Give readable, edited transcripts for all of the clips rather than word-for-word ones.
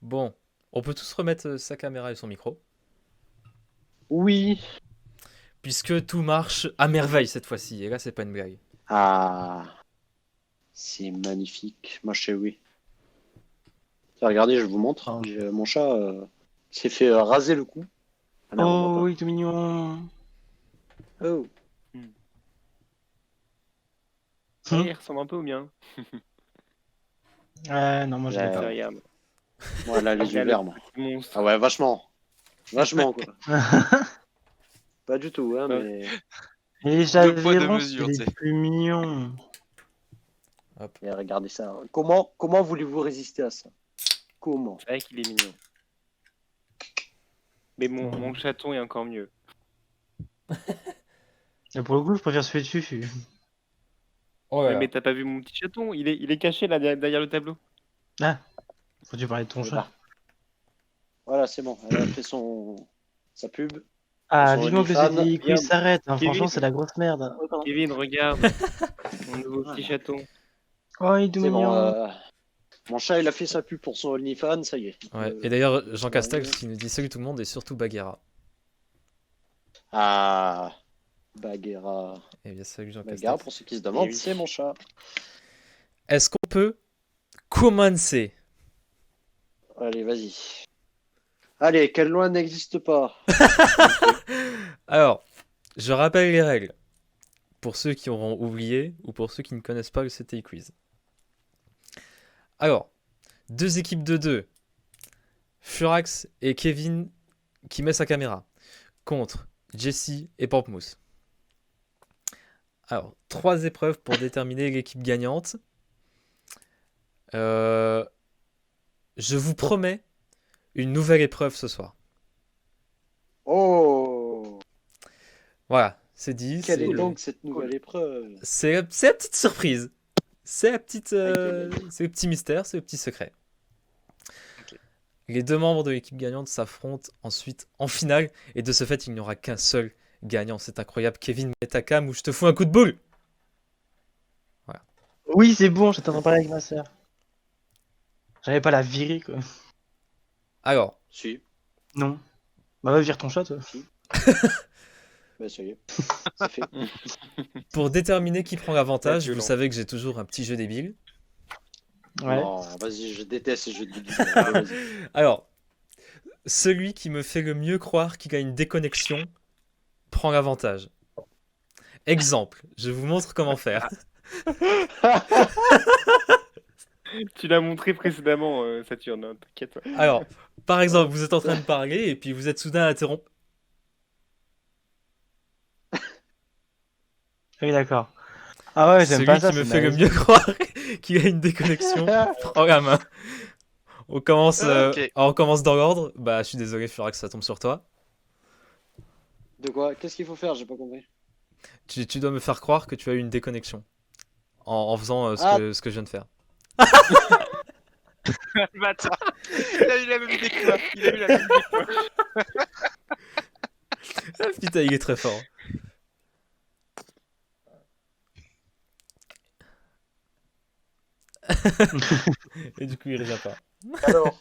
Bon, on peut tous remettre sa caméra et son micro, Oui. puisque tout marche à merveille cette fois-ci. Et là, c'est pas une blague. Ah, c'est magnifique. Moi, je sais oui. Tiens, regardez, je vous montre. Oh, Mon chat s'est fait raser le cou. Ah merde, on voit pas. oui, tout mignon. Oh, Ouais, il ressemble un peu au mien. Non, moi je l'ai Ouais. Ça pas. regarde. voilà les yeux Regarde verts, le moi. petit monstre. Ah ouais, vachement. Vachement, quoi. Pas du tout, hein, Ouais. mais... Et les Deux poids, deux Javérons, c'est mesures, les tu sais. plus mignons. Et regardez ça. Comment voulez-vous résister à ça? Comment? C'est vrai qu'il est mignon. Mais mon chaton est encore mieux. Et pour le coup, je préfère celui de Fufu. Oh Ouais, mais t'as pas vu mon petit chaton? Il est caché là derrière le tableau. Ah, faut-tu parler de ton Elle est chat? là. Voilà, c'est bon. Elle a fait sa pub. Ah, Son vivement que le OnlyFans. CDI Regarde. s'arrête. Hein. Kevin. Franchement, c'est la grosse merde. Kevin, regarde. Mon nouveau petit chaton. Oh, il est tout C'est bon. mignon. Mon chat, il a fait sa pub pour son OnlyFans, ça y est. Ouais. Et d'ailleurs, Jean ouais. Castex qui nous dit salut tout le monde et surtout Bagheera. Ah, Bagheera. Eh bien, salut Jean Bagheera, Castex. pour ceux qui se demandent, oui. c'est mon chat. Est-ce qu'on peut commencer? Allez, vas-y. Allez, quelle loi n'existe pas? Alors, je rappelle les règles. Pour ceux qui auront oublié ou pour ceux qui ne connaissent pas le CTI Quiz. Alors, deux équipes de deux. Furax et Kevin qui met sa caméra. Contre Jesse et Pamplemousse. Alors, 3 épreuves pour déterminer l'équipe gagnante. Je vous promets une nouvelle épreuve ce soir. Oh, Voilà, c'est dit. quelle est donc cette nouvelle épreuve? C'est la petite surprise. C'est la petite, Aïe, aïe, aïe. c'est le petit mystère, c'est le petit secret. Ok. Les deux membres de l'équipe gagnante s'affrontent ensuite en finale. Et de ce fait, il n'y aura qu'un seul gagnant. C'est incroyable. Kevin, mets ta cam ou je te fous un coup de boule. Oui, c'est bon, j'étais en train de parler avec ma sœur. J'avais pas la virer, quoi. Alors, Si, Non. Bah, va vire ton chat, toi. bah ça y est. C'est fait. pour déterminer qui prend l'avantage, Violent. vous savez que j'ai toujours un petit jeu débile. Ouais. Non, vas-y, je déteste ces jeux de vidéo. Allez, vas-y. Alors, celui qui me fait le mieux croire qu'il a une déconnexion prend l'avantage. Exemple, je vous montre comment faire. Tu l'as montré précédemment, Saturne, hein, t'inquiète. Alors, par exemple, vous êtes en train de parler et puis vous êtes soudain interrompu. Oui, d'accord. Ah ouais, j'aime Celui pas ça. qui me c'est fait le malaisant. mieux croire qu'il a une déconnexion prend la main. On commence, Ok. on commence dans l'ordre. Bah, je suis désolé, Furax, ça tombe sur toi. De quoi? Qu'est-ce qu'il faut faire? J'ai pas compris. Tu dois me faire croire que tu as eu une déconnexion en faisant Ah. ce que je viens de faire. Le bâtard. Il a eu la même idée que toi. Il a eu la même idée que toi. Ah, putain, il est très fort. Et du coup, il revient pas. Alors,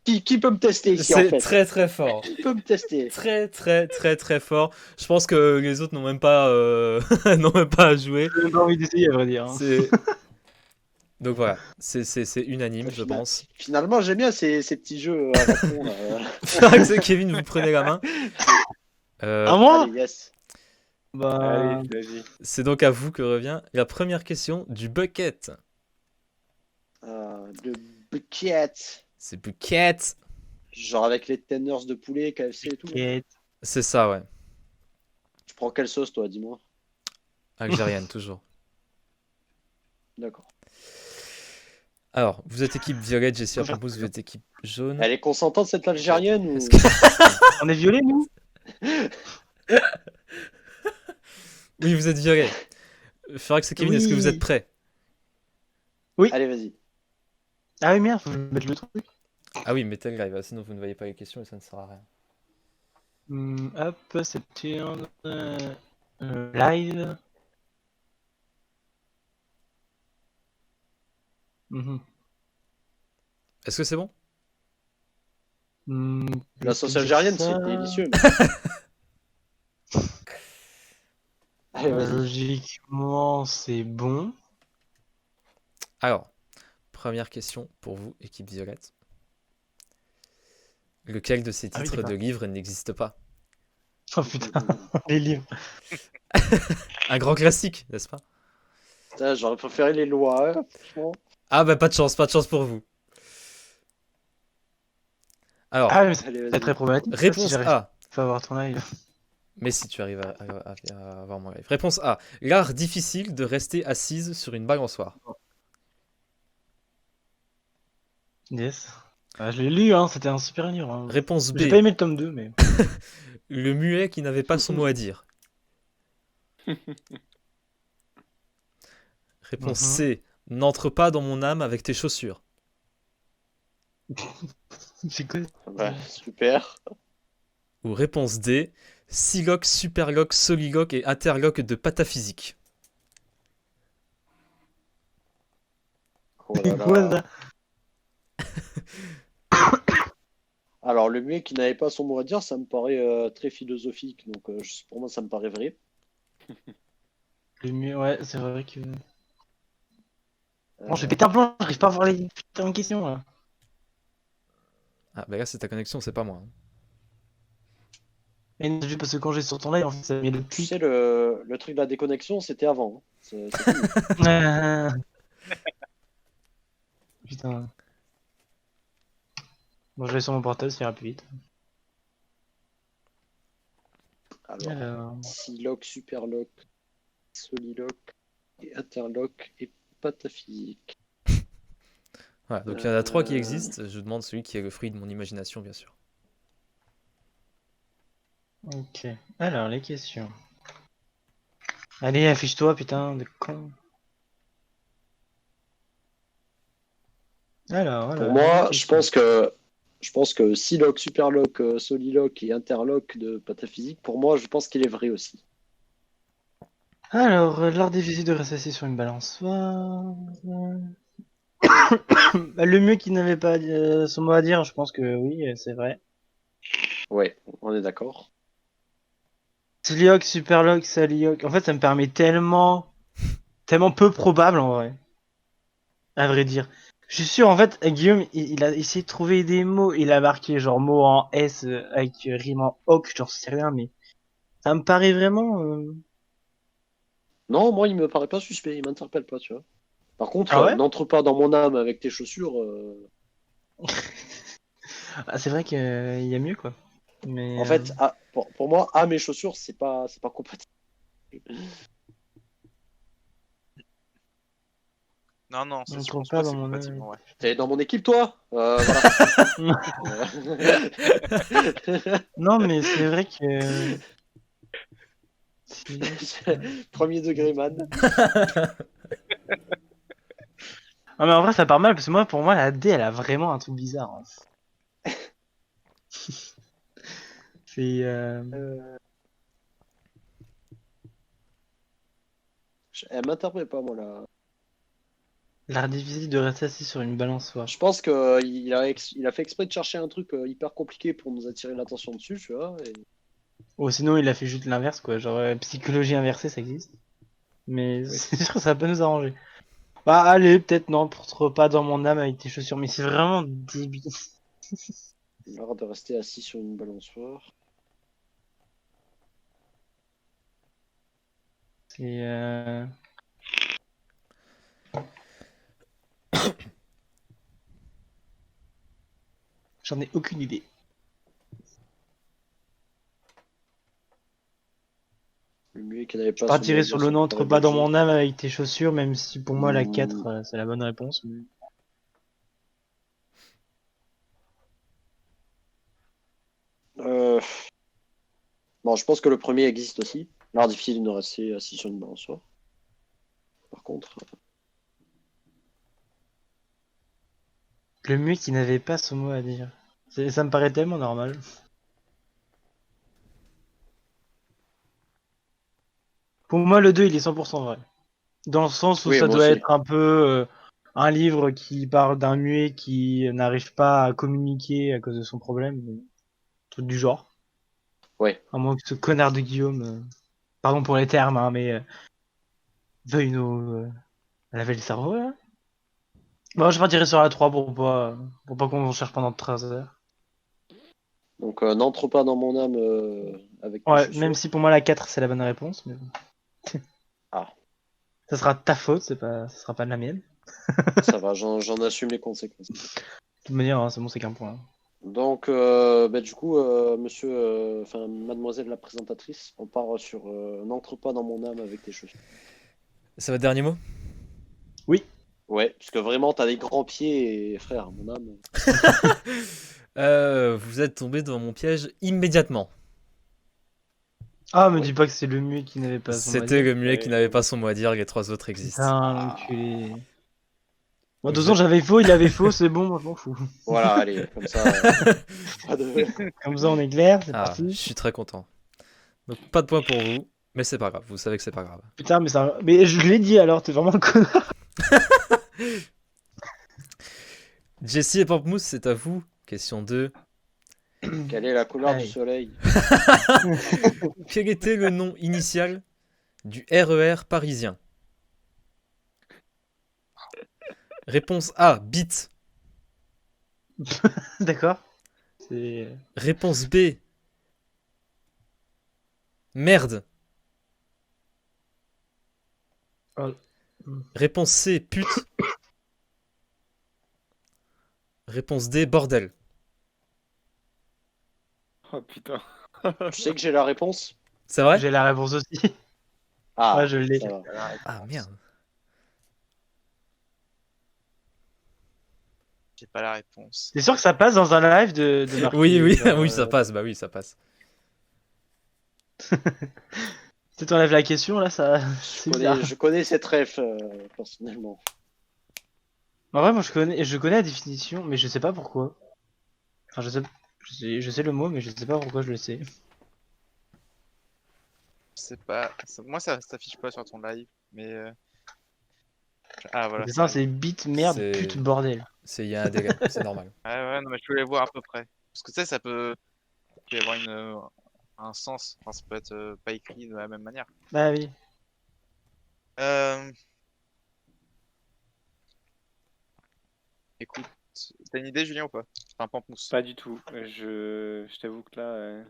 qui peut me tester ici, en C'est fait? très très fort. Qui peut me tester? Très très très très fort. Je pense que les autres n'ont même pas n'ont même pas à jouer. J'ai même pas envie d'essayer, à vrai dire. Hein. C'est donc voilà, c'est unanime, je pense. Finalement, j'aime bien ces petits jeux à la con, là. Furax et Kevin, vous prenez la main. À moi Allez, yes. Bah. Allez, vas-y. C'est donc à vous que revient la première question du bucket. Le bucket. C'est bucket. Genre avec les tenders de poulet, KFC et tout. Quête. C'est ça, ouais. Tu prends quelle sauce, toi, dis-moi? Algérienne, toujours. D'accord. Alors, vous êtes équipe violette, Jessie Pampousse, vous êtes équipe jaune. Elle est consentante, cette Algérienne, ou... Est-ce que- On est violés, nous Oui, vous êtes violet. Furax et Kevin, est-ce que vous êtes prêts? Allez, vas-y. Ah oui, merde, faut mettre le truc. Ah oui, mettez le live, sinon vous ne voyez pas les questions et ça ne sert à rien. Hop, Saturne. Live. Mhm. Est-ce que c'est bon? Hmm, La je sauce peux dire algérienne, ça. c'est délicieux. Allez, vas-y. Logiquement, c'est bon. Alors, première question pour vous, équipe Violette. Lequel de ces Ah oui, titres d'accord. de livres n'existe pas? Oh putain, les livres. Un grand classique, n'est-ce pas? Putain, j'aurais préféré les lois, hein, franchement. Ah bah pas de chance pour vous. Alors, Ah, mais Allez, c'est très vas-y. problématique ça si réponse j'arrive A. pas à avoir ton œil. Mais si tu arrives à avoir mon live. Réponse A. L'art difficile de rester assise sur une balançoire. Yes. Ah, je l'ai lu, hein, c'était un super livre. Hein. Réponse J'ai pas B. aimé le tome 2, mais. Le muet qui n'avait pas son mot à dire. Réponse Mhm. C. N'entre pas dans mon âme avec tes chaussures. C'est quoi? Ouais, super. Ou réponse D. Siloc, superloc, soliloque et interloque de pataphysique. Oh là C'est quoi là. ça? Alors, le muet qui n'avait pas son mot à dire, ça me paraît très philosophique. Donc, pour moi, ça me paraît vrai. Le mieux, ouais, c'est vrai que. Bon, je vais Euh, péter un plomb, j'arrive pas à voir les putains de questions là. Ah bah là c'est ta connexion, c'est pas moi. Et non, juste parce que quand j'ai sur ton live, en fait, ça met le Tu clic. sais, le truc de la déconnexion, c'était avant, hein. C'est fini. Ah, putain. Bon, je vais sur mon portable, ça ira plus vite. Alors, Alors. Siloc, Superloc, Soliloc, et Interloc et Pataphysique. Voilà, donc il y en a 3 qui existent. Je demande celui qui est le fruit de mon imagination, bien sûr. Ok. Alors, les questions. Allez, affiche-toi, putain de con. Pour Les moi, questions. je pense que Siloc, Superloc, Soliloc et Interloc de Pataphysique, pour moi, je pense qu'il est vrai aussi. Alors, l'art difficile de rester assis sur une balançoire. Bah, le mieux qu'il n'avait pas son mot à dire, je pense que oui, c'est vrai. Ouais, on est d'accord. Slioc, Superlock, Salioc. En fait, ça me permet tellement peu probable en vrai. À vrai dire. Je suis sûr, en fait, Guillaume, il a essayé de trouver des mots. Il a marqué genre mots en S avec rime en hoc, j'en sais rien, mais ça me paraît vraiment. Non, moi, il me paraît pas suspect, il m'interpelle pas, tu vois. Par contre, Ah ouais? n'entre pas dans mon âme avec tes chaussures. Ah, c'est vrai qu'il y a mieux quoi. Mais En fait, pour moi, âme et chaussures, c'est pas compatible. Non, non, on ça ne je trouve pense pas pas, dans c'est mon compatible, œil. ouais. T'es dans mon équipe, toi? Voilà. Non, mais c'est vrai que. Slioc, Premier degré, man. Ah, mais en vrai, ça part mal parce que moi, pour moi, la D, elle a vraiment un truc bizarre. Hein. C'est. Euh, Elle m'interpelle pas, moi, là. L'art difficile de rester assis sur une balançoire. Je pense qu'il il a fait exprès de chercher un truc hyper compliqué pour nous attirer l'attention dessus, tu vois. Ou sinon, il a fait juste l'inverse, quoi. Genre, psychologie inversée, ça existe. Mais Oui. c'est sûr que ça peut nous arranger. Bah, allez, peut-être non, pour pas dans mon âme avec tes chaussures. Mais c'est vraiment débile. L'art de rester assis sur une balançoire. C'est. J'en ai aucune idée. Le muet qui n'avait Je pas son mot partirais à sur dire le sur n'entre pas dans Paris-Belgique. mon âme avec tes chaussures, même si pour moi, la 4, Hmm, c'est la bonne réponse. euh, Bon, je pense que le premier existe aussi. L'art difficile de rester assis sur une balançoire. Par contre, Le mieux qui n'avait pas son mot à dire. Ça me paraît tellement normal. Pour moi, le 2, il est 100% vrai. Dans le sens où oui, ça moi doit aussi. être un peu un livre qui parle d'un muet qui n'arrive pas à communiquer à cause de son problème, truc du genre. Ouais. À moins que ce connard de Guillaume, pardon pour les termes, hein, mais veuille nous laver le cerveau là. Bon, je partirai sur la 3 pour pas qu'on cherche pendant 13 heures. Donc, n'entre pas dans mon âme avec tes Ouais, chaussures. même si pour moi la 4 c'est la bonne réponse, mais bon. Ah. Ça sera ta faute, ça sera pas de la mienne. Ça va, j'en assume les conséquences. De toute manière, hein, c'est bon, c'est qu'un point. Donc, du coup, mademoiselle la présentatrice, on part sur n'entre pas dans mon âme avec tes chaussures. C'est votre dernier mot? Ouais, parce que vraiment, t'as des grands pieds et frère, mon âme. Vous êtes tombé dans mon piège immédiatement. Ah, me dis pas que c'est le muet qui n'avait pas son mot à C'était dire. le muet qui n'avait pas son mot à dire, les 3 autres existent. Putain, Ah. l'enculé. Bon, de toute façon, j'avais faux, il avait faux, c'est bon, moi je m'en fous. Voilà, allez, comme ça. Pas de- Comme ça, on est clair, c'est Ah, je parti. suis très content. Donc pas de point pour vous, mais c'est pas grave, vous savez que c'est pas grave. Putain, mais je l'ai dit alors, t'es vraiment un connard. Jessie et Pamplemousse, c'est à vous. Question 2. Quelle est la couleur Allez. du soleil? Quel était le nom initial du RER parisien? Réponse A, bit. D'accord. C'est. Réponse B, merde. Oh. Réponse C, pute. Réponse D, bordel. Oh putain. Tu sais que j'ai la réponse? C'est vrai? J'ai la réponse aussi. Ah, Ouais, je l'ai. ça va. Ah merde. J'ai pas la réponse. T'es sûr que ça passe dans un live de Marquis, Oui, oui, genre, oui, ça passe. Bah oui, ça passe. Tu t'enlèves la question là, ça. C'est bizarre. Je connais cette ref, personnellement. En vrai, moi je connais la définition, mais je sais pas pourquoi. Enfin, je sais le mot, mais je sais pas pourquoi je le sais. Je sais pas. Moi, ça s'affiche pas sur ton live, mais. Ah, voilà. C'est ça, c'est bite, merde, C'est- pute, bordel. Il y a un délai, c'est normal. Ouais, non, mais je voulais voir à peu près. Parce que tu sais, ça peut y avoir un sens. Enfin, ça peut être pas écrit de la même manière. Bah oui. Écoute, t'as une idée, Julien, ou pas? Enfin, Pamplemousse. Pas du tout. Je t'avoue que là.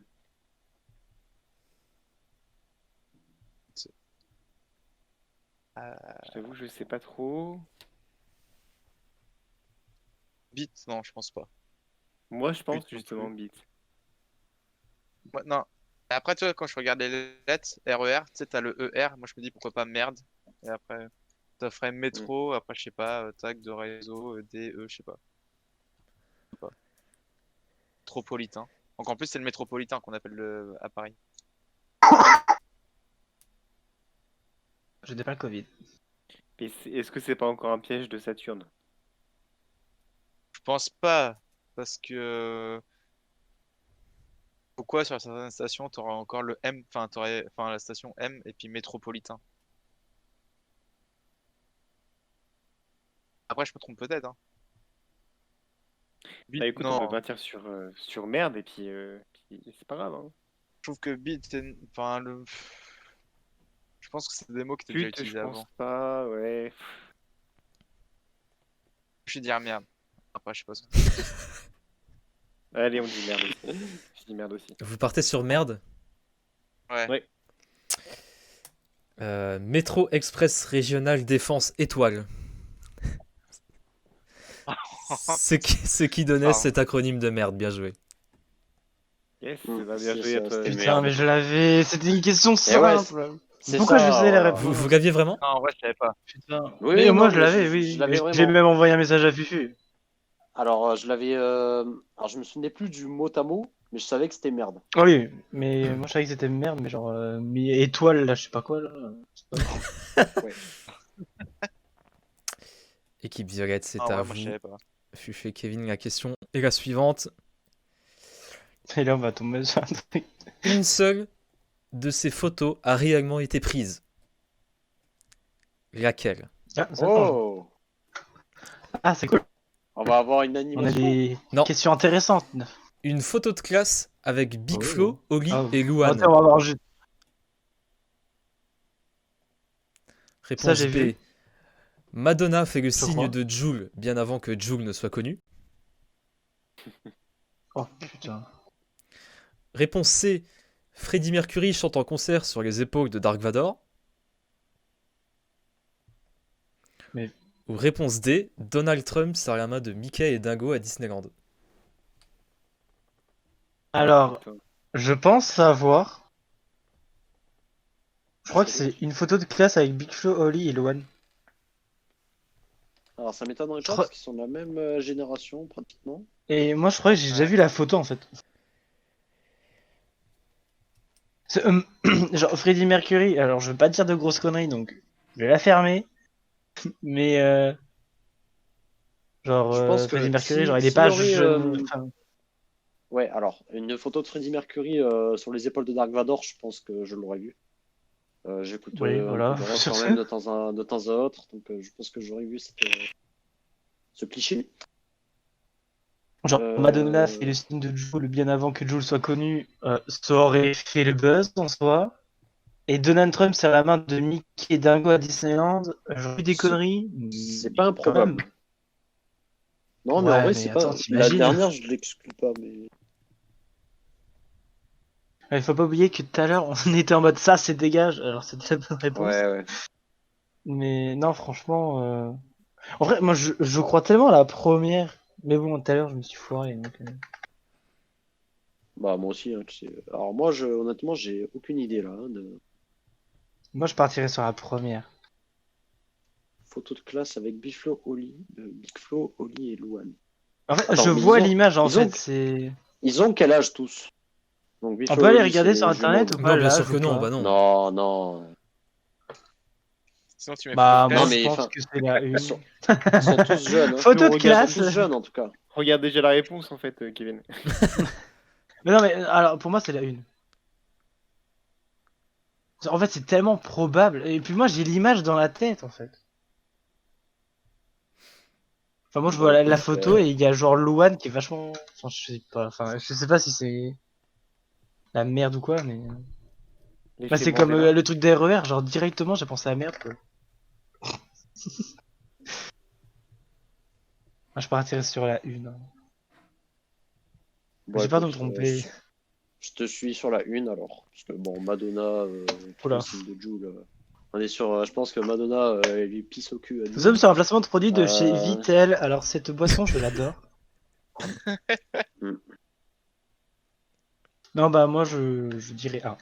Je t'avoue, que je sais pas trop. Bit, non, je pense pas. Moi, je pense Pute non justement plus. bit. Ouais, non. Et après, tu vois, quand je regarde les lettres RER, tu sais, t'as le ER. Moi, je me dis pourquoi pas merde. Et après, ça ferait métro. Après, je sais pas, tag de réseau, DE, je sais pas. Métropolitain. Donc en plus, c'est le métropolitain qu'on appelle à Paris. Je n'ai pas le Covid. Et est-ce que c'est pas encore un piège de Saturne? Je pense pas, parce que pourquoi sur certaines stations t'auras encore le M, enfin la station M et puis métropolitain. Après, je me trompe peut-être. Hein. Bah écoute, on non, peut partir sur merde et puis c'est pas grave. Hein. je trouve que bit, enfin je pense que c'est des mots qui étaient déjà Pute, je utilisés pense avant. pas, ouais. Je vais dire merde. Après, je sais pas. Allez, on dit merde aussi. Je dis merde aussi. Vous partez sur merde? Ouais. Ouais. Métro Express Régional Défense Étoile. C'est qui donnait Pardon. cet acronyme de merde, bien joué. Yes, Mm, bah, bien c'est joué à ça, toi. c'était Putain, merde. mais je l'avais. C'était une question Eh ouais, simple. c'est Pourquoi ça, je sais la voilà. réponse? Vous l'aviez vraiment? Non, en vrai, je savais pas. Putain. Oui, mais non, moi je mais l'avais, je oui. l'avais J'ai vraiment. même envoyé un message à Fufu. Alors, je l'avais. Alors, je me souvenais plus du mot à mot, mais je savais que c'était merde. Ah oui, mais moi je savais que c'était merde, mais genre. Mais étoile là, je sais pas quoi là. C'est pas grave. Équipe Violette, c'est Ah, à ouais, vous. moi, je savais pas. Fufu et Kevin, la question est la suivante. Et là on va tomber sur un truc. Une seule de ces photos a réellement été prise. Laquelle? Ah, ça change. Oh! Ah, c'est cool. On va avoir une On a animation. des Non. questions intéressantes. Une photo de classe avec Big Oh. Flo, Oli Ah, et on Louane. va avoir juste. Réponse j'ai B. vu. Madonna fait le Je signe crois. de Jul bien avant que Jul ne soit connu. Oh putain. Réponse C. Freddie Mercury chante en concert sur les épaules de Dark Vador. Mais- Ou réponse D. Donald Trump serre la main de Mickey et Dingo à Disneyland. Alors, Putain. je pense savoir. Je crois que c'est une photo de classe avec Big Flo, Oli et Loane. Alors, ça m'étonnerait pas Trop- parce qu'ils sont de la même génération, pratiquement. Et moi, je crois que j'ai déjà vu la photo en fait. Genre, Freddie Mercury, alors je veux pas dire de grosses conneries donc je vais la fermer. Mais genre, Je pense que Freddie Mercury, si- genre il est s'il pas y aurait, jeune. Enfin, Ouais, alors, une photo de Freddie Mercury sur les épaules de Dark Vador, je pense que je l'aurais vu. J'écoute Oui, un voilà, peu de rock sur quand ce. même de temps à autre, donc je pense que j'aurais vu ce cliché. Genre, Euh, Madonna fait le signe de Jul bien avant que Jul soit connu, ça aurait fait le buzz en soi. Et Donald Trump serre la main de Mickey et Dingo à Disneyland. J'aurais vu des conneries. C'est pas quand improbable. même. Non, mais en Ouais, vrai, mais c'est attends, pas. La t'imagines dernière, je l'exclus pas, mais. Il faut pas oublier que tout à l'heure, on était en mode ça, c'est dégage. Alors, c'est la bonne réponse. Ouais, ouais. Mais non, franchement. En vrai, moi, je crois tellement à la première. Mais bon, tout à l'heure, je me suis foiré. Donc, Bah, moi aussi, hein, tu sais. Alors, moi, honnêtement, j'ai aucune idée là. De moi, je partirais sur la première. photo de classe avec Big Flo, Oli et Louane. En fait, Attends, je mais vois ils ont- l'image, en ils ont- fait. C'est. Ils ont quel âge tous? Donc, Big On Flo, peut aller Oli, regarder c'est sur internet jumeaux. ou pas Non, bien là, sûr que non, bah non. Non, non. Sinon, tu mets Bah, photo de moi, Non, classe. je mais, pense enfin, que c'est la une. Ils sont tous jeunes. Hein. Photo de regarde, Ils classe. sont tous jeunes, en tout cas. Regarde déjà la réponse en fait, Kevin. Mais non, mais alors, pour moi, c'est la une. En fait, c'est tellement probable. Et puis moi, j'ai l'image dans la tête, en fait. Enfin, moi, je vois la photo et il y a genre Luan qui est vachement. Enfin, je sais pas. Enfin, je sais pas si c'est la merde ou quoi, mais. Bah, L'effet c'est comme Mandela. le truc des RER, genre directement, j'ai pensé à la merde, quoi. Moi, je partirais sur la une. Hein. Bon, J'ai peur de me écoute, tromper. je te suis sur la une alors. Parce que bon, Madonna, Oula. le signe de Jul. On est sur. Je pense que Madonna, elle lui pisse au cul à Nous Jul. sommes sur un placement de produit de chez Euh. Vitel. Alors, cette boisson, je l'adore. Hmm. Non, bah, moi, je dirais A.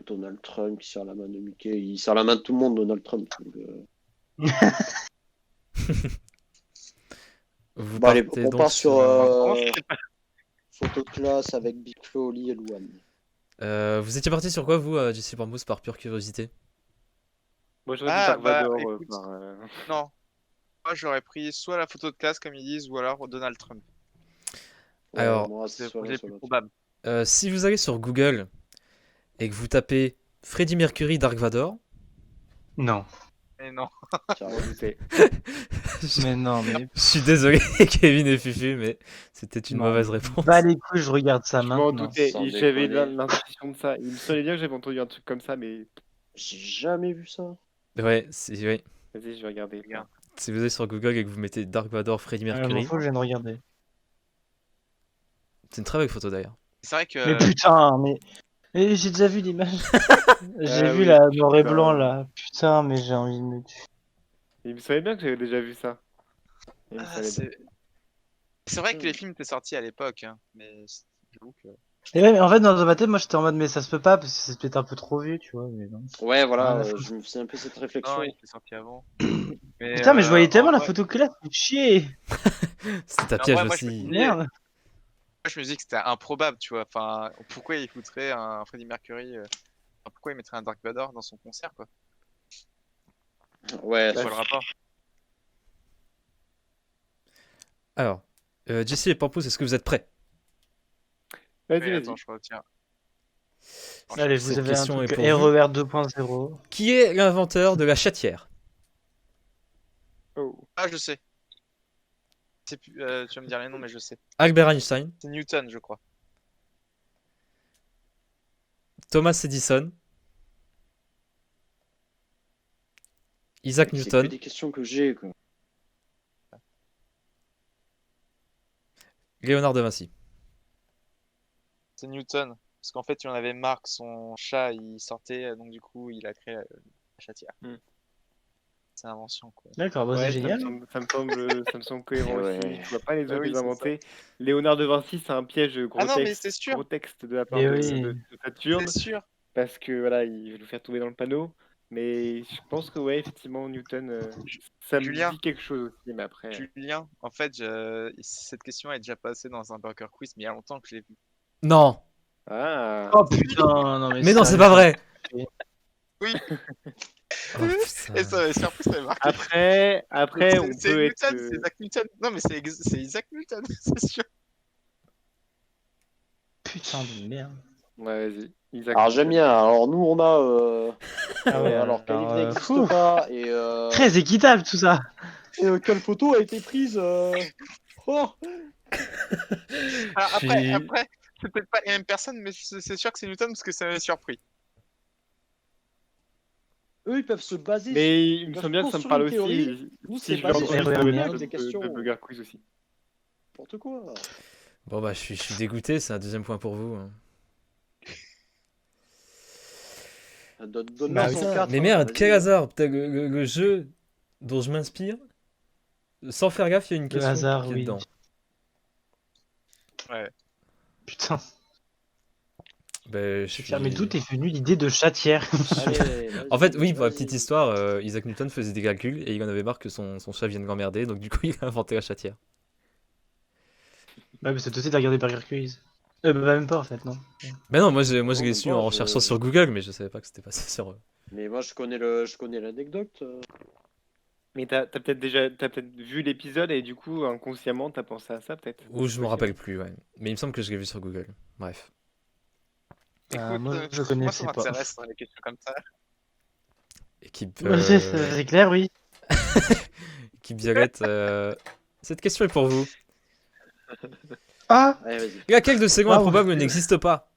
Donald Trump qui serre la main de Mickey. Il serre la main de tout le monde, Donald Trump. Donc, Vous Bon, allez, partez on donc part sur France, photo de classe avec Big Flo, Oli et Louane. Vous étiez parti sur quoi, vous, JC Bambous, par pure curiosité? Moi j'aurais Ah, dit Dark bah, Vador. écoute. Non. Moi, j'aurais pris soit la photo de classe, comme ils disent, ou alors Donald Trump. Ouais, Alors, moi, C'est c'est le soit l'un, projet soit plus l'autre. probable. Si vous allez sur Google et que vous tapez Freddie Mercury Dark Vador, Non. Mais non. Tiens, Je m'en doutais. Mais non, mais. je suis désolé, Kevin et Fufu, mais c'était une Non. mauvaise réponse. Bah, les couilles, je regarde ça Je m'en maintenant. doutais. sans J'avais déconner. l'intuition de ça. Il me semblait bien que j'avais entendu un truc comme ça, mais J'ai jamais vu ça. Ouais, vas-y, je vais regarder. Regarde. si vous allez sur Google et que vous mettez Dark Vador Freddie Je m'en Mercury, fous, je viens de regarder. c'est une très belle photo d'ailleurs. C'est vrai que. Mais putain, mais j'ai déjà vu l'image. J'ai Ah vu oui, la noir et putain. blanc là. Putain, mais j'ai envie de me tuer. Il me semblait bien que j'avais déjà vu ça. Il me Ah, semblait bien. c'est vrai que les films étaient sortis à l'époque, hein, mais j'avoue que. Et ouais, mais en fait, dans ma tête, moi j'étais en mode, mais ça se peut pas parce que c'est peut-être un peu trop vieux, tu vois. Mais non. Ouais, voilà, Rien à foutre. je me faisais un peu cette Non, réflexion. il était sorti avant. Putain, mais je voyais tellement la en vrai- photo que là, c'est chier. C'était un En piège vrai, moi, je me aussi. dis- Merde. Moi, je me dis que c'était improbable, tu vois. Enfin, pourquoi il foutrait un Freddie Mercury enfin, pourquoi il mettrait un Dark Vador dans son concert, quoi? Ouais, C'est quoi le rapport? Alors, JC et Pampous, est-ce que vous êtes prêts? Vas-y, Mais vas-y. attends, je retiens. Allez, vous Cette avez un question truc est pour vous. RER 2.0. Qui est l'inventeur de la chatière? Qui est l'inventeur de la chatière? Ah, c'est- C'est vrai que les films étaient sortis à l'époque, hein, mais j'avoue que. Qui est l'inventeur de la chatière? 1. Louis Pasteur. 2. Jean-Jacques Rousseau. 3. Émile Zola. 4. Jean-Jacques Rousseau. Oh. Ah, je sais. Tu vas me dire les noms, mais je sais. Albert Einstein, C'est Newton, je crois. Thomas Edison, Isaac C'est que Newton, des questions que j'ai, quoi. Léonard de Vinci. C'est Newton. Parce qu'en fait, il y en avait marre que son chat, il sortait, donc du coup, il a créé la chatière. Hmm. C'est l'invention, quoi. D'accord, bah, c'est Ouais, génial. ça me semble cohérent Ouais. aussi. Je vois pas les Bah autres oui, les c'est ça. inventer. Léonard de Vinci, c'est un piège Ah non, mais c'est sûr. gros texte de la part Eh de, oui. de Saturne, C'est sûr. parce que voilà, il veut nous faire tomber dans le panneau. Mais je pense que ouais, effectivement, Newton, ça me Julien. dit quelque chose aussi, mais après. Julien, en fait, cette question est déjà passée dans un Burger Quiz, mais il y a longtemps que je l'ai vue. Non, Ah, Oh putain, non mais non, c'est sérieux, pas vrai. Oui. Oh, putain. Et ça m'avait surpris, ça m'avait marqué. après, on C'est peut Newton, être. c'est Isaac Newton. Non, mais c'est Isaac Newton, c'est sûr. Putain de merde. Ouais, vas-y. Isaac Alors j'aime Newton. bien. Alors nous on a Ah ouais, alors quel livre n'existe fou. pas et, Très équitable tout ça. quelle photo a été prise Oh Alors, Je suis- après, c'est peut-être pas les mêmes personnes, mais c'est sûr que c'est Newton parce que ça m'avait surpris. Eux ils peuvent se baser Mais il me peuvent semble bien que ça me construire parle une théorie. aussi. Nous, Si c'est je l'ai basé entendu, sur ça des doit merdes, être des questions. de Burger Quiz aussi. N'importe quoi. Bon bah je suis dégoûté, c'est un deuxième point pour vous. hein. Donne-moi Bah son oui. 4. Mais merde, quel hasard. Putain, le jeu dont je m'inspire, sans faire gaffe, il y a une Le question hasard, qui est oui. dedans. Putain. Ben, je Je suis... Mais d'où t'es venu l'idée de chatière? Allez, En fait, oui, pour la vas-y. petite histoire, Isaac Newton faisait des calculs et il en avait marre que son chat vienne l'emmerder, donc du coup il a inventé la chatière. Ouais, mais c'est aussi de regarder Burger Quiz. Bah même pas en fait, non. Ben non, moi je Non, l'ai même su pas, en je- recherchant sur Google, mais je savais pas que c'était passé sur... Mais moi je connais l'anecdote. Mais t'as peut-être vu l'épisode et du coup, inconsciemment, t'as pensé à ça, peut-être. Ou je me Possible. rappelle plus, ouais. Mais il me semble que je l'ai vu sur Google. Bref. Bah, Écoute, moi je moi, connaissais ça pas. m'intéresse, hein, les questions comme ça. Équipe, Ouais, c'est clair, oui. équipe Violette, cette question est pour vous. Ah Allez, vas-y. Laquelle de ces lois Ah, improbables ouais. n'existe pas?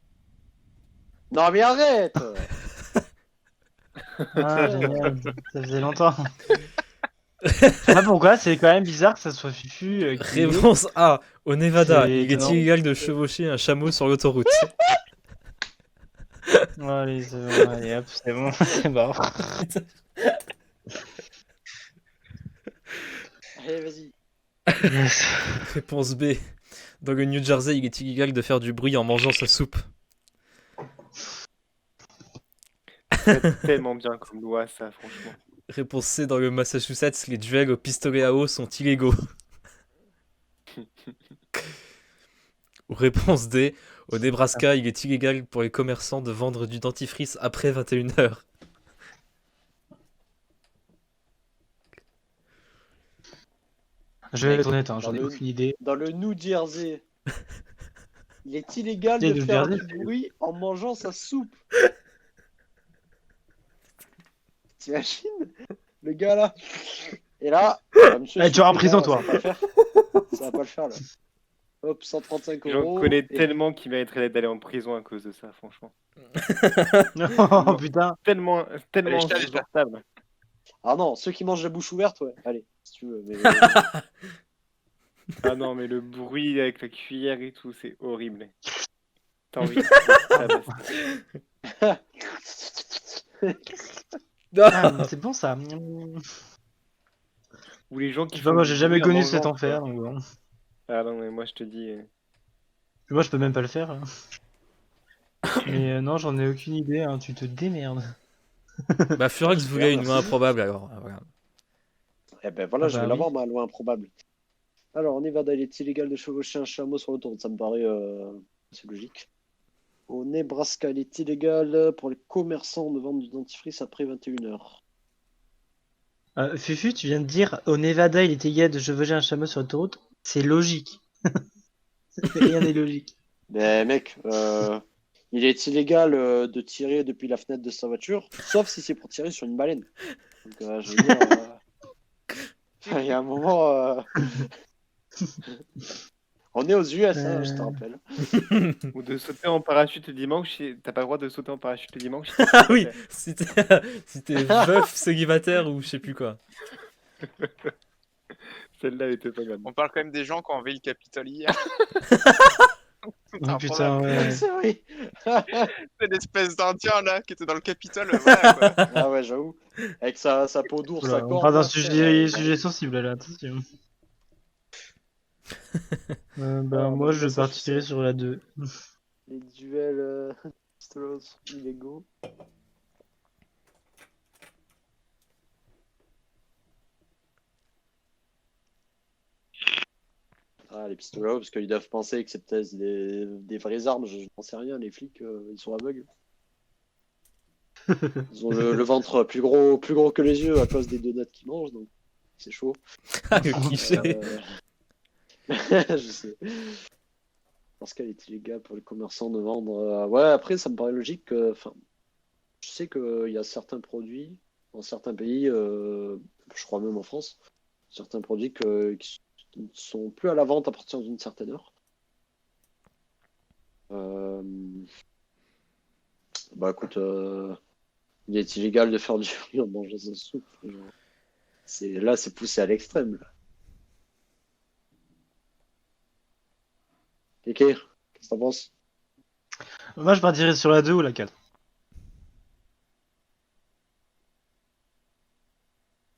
Non mais arrête. Ah, génial. Ça faisait longtemps. Je sais pas pourquoi, c'est quand même bizarre que ça soit Fufu qui... Réponse A. Au Nevada, C'est il est étonnant. illégal de chevaucher un chameau sur l'autoroute. Allez, c'est bon, allez hop, c'est bon, c'est bon. Allez, vas-y. Yes. Réponse B. Dans le New Jersey, il est illégal de faire du bruit en mangeant sa soupe. C'est tellement bien comme loi, ça, franchement. Réponse C. Dans le Massachusetts, les duels au pistolet à eau sont illégaux. Ou réponse D. Au Nebraska, il est illégal pour les commerçants de vendre du dentifrice après 21h. Je vais être honnête, hein, j'en ai Dans le- aucune idée. Dans le New Jersey, il est illégal Et de le faire Jersey, du bruit en mangeant sa soupe. T'imagines le gars là? Et là, monsieur, Eh, tu vas en soupe, prison, là, toi. Ça va pas le faire. Ça va pas le faire là. Hop, 135 J'en euros. connais et- tellement qui mériteraient d'aller en prison à cause de ça, franchement. Oh putain. Tellement Allez, je t'allais, insupportable. Ah non, ceux qui mangent la bouche ouverte, ouais. Allez, si tu veux. Mais... Ah non, mais le bruit avec la cuillère et tout, c'est horrible. T'as envie de... Ah, c'est bon ça. Ou les gens qui Je sais pas, font moi du j'ai jamais bruit en connu mangeant, cet quoi. enfer, donc bon. Ah non, mais moi je te dis... Moi je peux même pas le faire. hein. Mais non, j'en ai aucune idée, hein, tu te démerdes. Bah, Furax voulait une loi improbable alors. Voilà. Eh ben voilà, Ah je bah vais oui. l'avoir, ma loi improbable. Alors, en Nevada, il est illégal de chevaucher un chameau sur l'autoroute. Ça me paraît c'est logique. Au Nebraska, il est illégal pour les commerçants de vendre du dentifrice après 21h. Fufu, tu viens de dire au Nevada il est égal de chevaucher un chameau sur l'autoroute. C'est logique. Rien n'est logique. Mais mec, il est illégal de tirer depuis la fenêtre de sa voiture, sauf si c'est pour tirer sur une baleine. Donc, je veux dire, Il y a un moment. On est aux US, hein, je te rappelle. Ou de sauter en parachute le dimanche. T'as pas le droit de sauter en parachute le dimanche. Ah oui, si t'es si t'es veuf célibataire ou je sais plus quoi. Celle-là elle était pas mal. On parle quand même des gens qui ont envahi le Capitole hier. Oh putain, ouais. C'est vrai. C'est l'espèce d'Indien là qui était dans le Capitole. Voilà quoi. Ah ouais, j'avoue. Avec sa peau d'ours, Voilà, sa on corde. parle d'un là, sujet sensible là, attention. Alors, Moi bah, je ça, je partirais sais. sur la 2. Les duels pistolos sont illégaux. Ah, les pistolos, parce qu'ils doivent penser que c'est peut-être des vraies armes, je n'en sais rien, les flics, ils sont aveugles. Ils ont le ventre plus gros que les yeux à cause des donuts qu'ils mangent, donc c'est chaud. Ah, le cliché. Je sais. Parce qu'elle est illégale pour les commerçants de vendre. Ouais, après, ça me paraît logique que. Enfin, je sais qu'il y a certains produits, dans certains pays, je crois même en France, certains produits qui ne sont plus à la vente à partir d'une certaine heure. Bah écoute, il est illégal de faire du riz en mangeant sa soupe. Genre. Là, c'est poussé à l'extrême. Là. Ok, qu'est-ce que t'en penses? Moi je partirais sur la 2 ou la 4.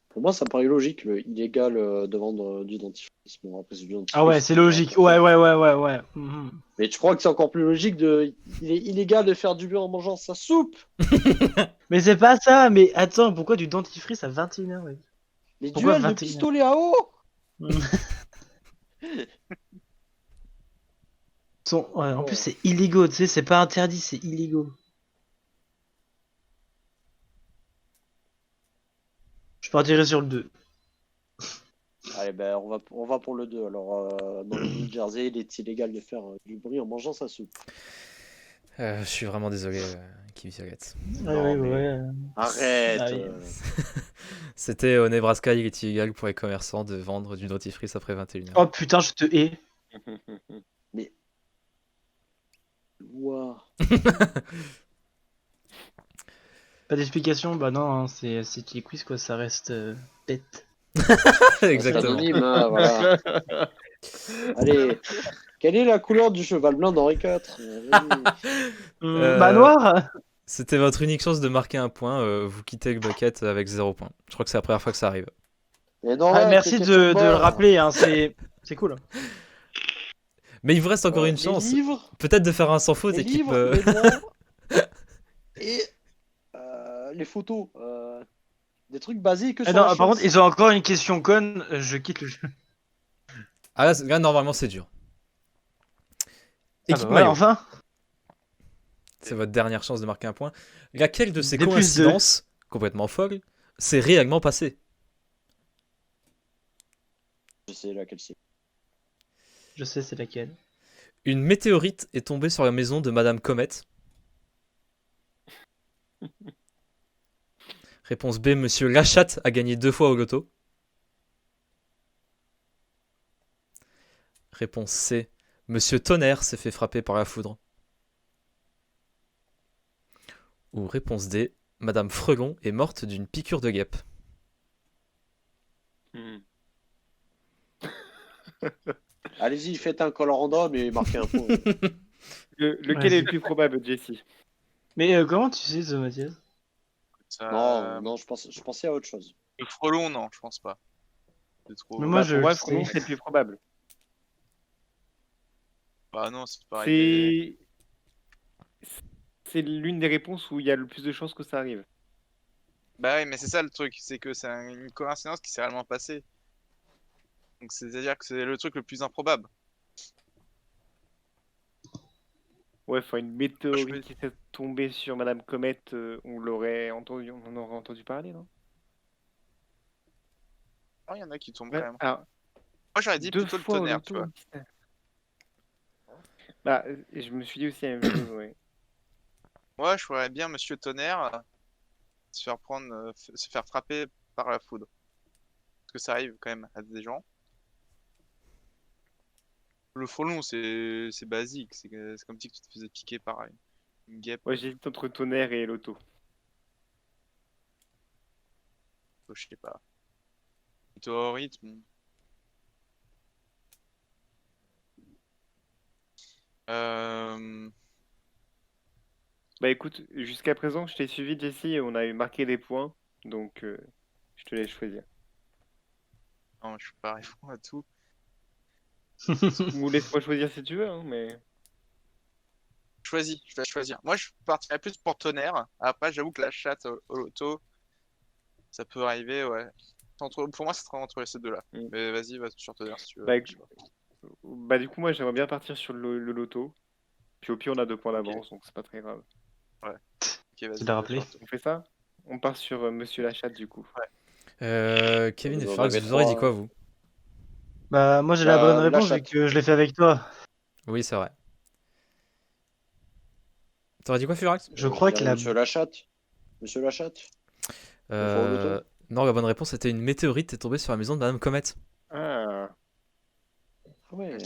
Pour moi, ça me paraît logique, le illégal de vendre du dentifrice. Bon, après, c'est du dentifrice. Ah ouais, c'est logique. Ouais. Mhm. Mais tu crois que c'est encore plus logique il est illégal de faire du beurre en mangeant sa soupe? Mais c'est pas ça, mais attends, pourquoi du dentifrice à 21h, ouais. Les Pourquoi duels de 21? pistolet à eau? Ouais, en plus c'est illégaux, tu sais, c'est pas interdit, c'est illégaux. Je partirais sur le 2. Allez, ben, on va pour le 2. Alors, dans le New Jersey, il est illégal de faire du bruit en mangeant sa soupe. Je suis vraiment désolé, Kiwi Sagat. Non, mais- Arrête! Ah oui. C'était au Nebraska, il est illégal pour les commerçants de vendre du dentifrice après 21h. Oh putain, je te hais. Mais. Ouah. Pas d'explication? Bah non, hein, c'est les quiz quoi, ça reste bête. Exactement. Anonyme, hein, voilà. Allez, quelle est la couleur du cheval blanc d'Henri IV? Bah noir. C'était votre unique chance de marquer un point. Vous quittez le bucket avec 0 point. Je crois que c'est la première fois que ça arrive. Mais non, Ah, ouais, merci t'es de le mort. rappeler, hein, c'est cool. Mais il vous reste encore une Les chance. livres, Peut-être de faire un sans faute, les équipe. livres, les lois et les photos. Des trucs basés que Ah sur non, la par chance. contre, ils ont encore une question conne, je quitte le jeu. Ah là, normalement, c'est dur. Ah Équipe bah ouais, maillot. enfin. C'est votre dernière chance de marquer un point. Laquelle de ces Des plus coïncidences complètement folles s'est réellement passée? Je sais laquelle c'est. Je sais c'est laquelle. Une météorite est tombée sur la maison de Madame Comet. Réponse B, Monsieur Lachatte a gagné 2 fois au loto. Réponse C, Monsieur Tonnerre s'est fait frapper par la foudre. Ou réponse D, Madame Fregon est morte d'une piqûre de guêpe. Allez-y, faites un call random et marquez un point. Lequel est le plus probable, Jesse? Mais comment tu sais ça, Mathias? Non, je pensais à autre chose. Le frelon, non, je pense pas. C'est trop. Mais moi, Pour moi, le sais. frelon, c'est le plus probable. Bah non, c'est pareil. C'est l'une des réponses où il y a le plus de chances que ça arrive. Bah ouais, mais c'est ça le truc, c'est que c'est une coïncidence qui s'est réellement passée. Donc c'est-à-dire que c'est le truc le plus improbable. Ouais, enfin, une météorite qui s'est tombée sur Madame Comet, on en aurait entendu parler, non? Oh, il y en a qui tombent Ouais, quand même. alors, Moi j'aurais dit 2 plutôt le fois au tonnerre, tu loto. vois. Bah, je me suis dit aussi la même chose, ouais. Moi je ferais bien Monsieur Tonnerre se faire frapper par la foudre. Parce que ça arrive quand même à des gens. Le frelon, c'est basique. C'est comme si tu te faisais piquer par une guêpe. Moi, j'hésite entre tonnerre et loto. Je sais pas. Météorite, bon. Euh... Bah écoute, jusqu'à présent, je t'ai suivi, Jesse, et on a marqué des points. Donc, je te laisse choisir. Non, je peux pas répondre à tout. Ou laisse-moi choisir si tu veux, hein, mais... Choisis, je vais choisir. Moi, je partirais plus pour tonnerre. Après, j'avoue que la chatte au loto, ça peut arriver, ouais. Pour moi, ça sera entre ces deux-là. Mm. Mais vas-y, va sur tonnerre si tu veux. Bah, Je sais pas. Bah du coup, moi, j'aimerais bien partir sur le loto. Puis au pire, on a 2 points Ok. d'avance, donc c'est pas très grave. Ok, vas-y. Tu l'as va rappelé. sur On fait ça? On part sur Monsieur la chatte, du coup. Kevin et Vous en Furax, avez vous aurez dit 3. quoi, vous? Bah, moi j'ai la bonne La réponse vu chatte. que je l'ai fait avec toi. Oui, c'est vrai. T'aurais dit quoi, Furax? Je crois que la. Monsieur la chatte. Monsieur la chatte. Au loto. Non, la bonne réponse était une météorite est tombée sur la maison de Madame Comet. Ah, Ah ouais. Ok.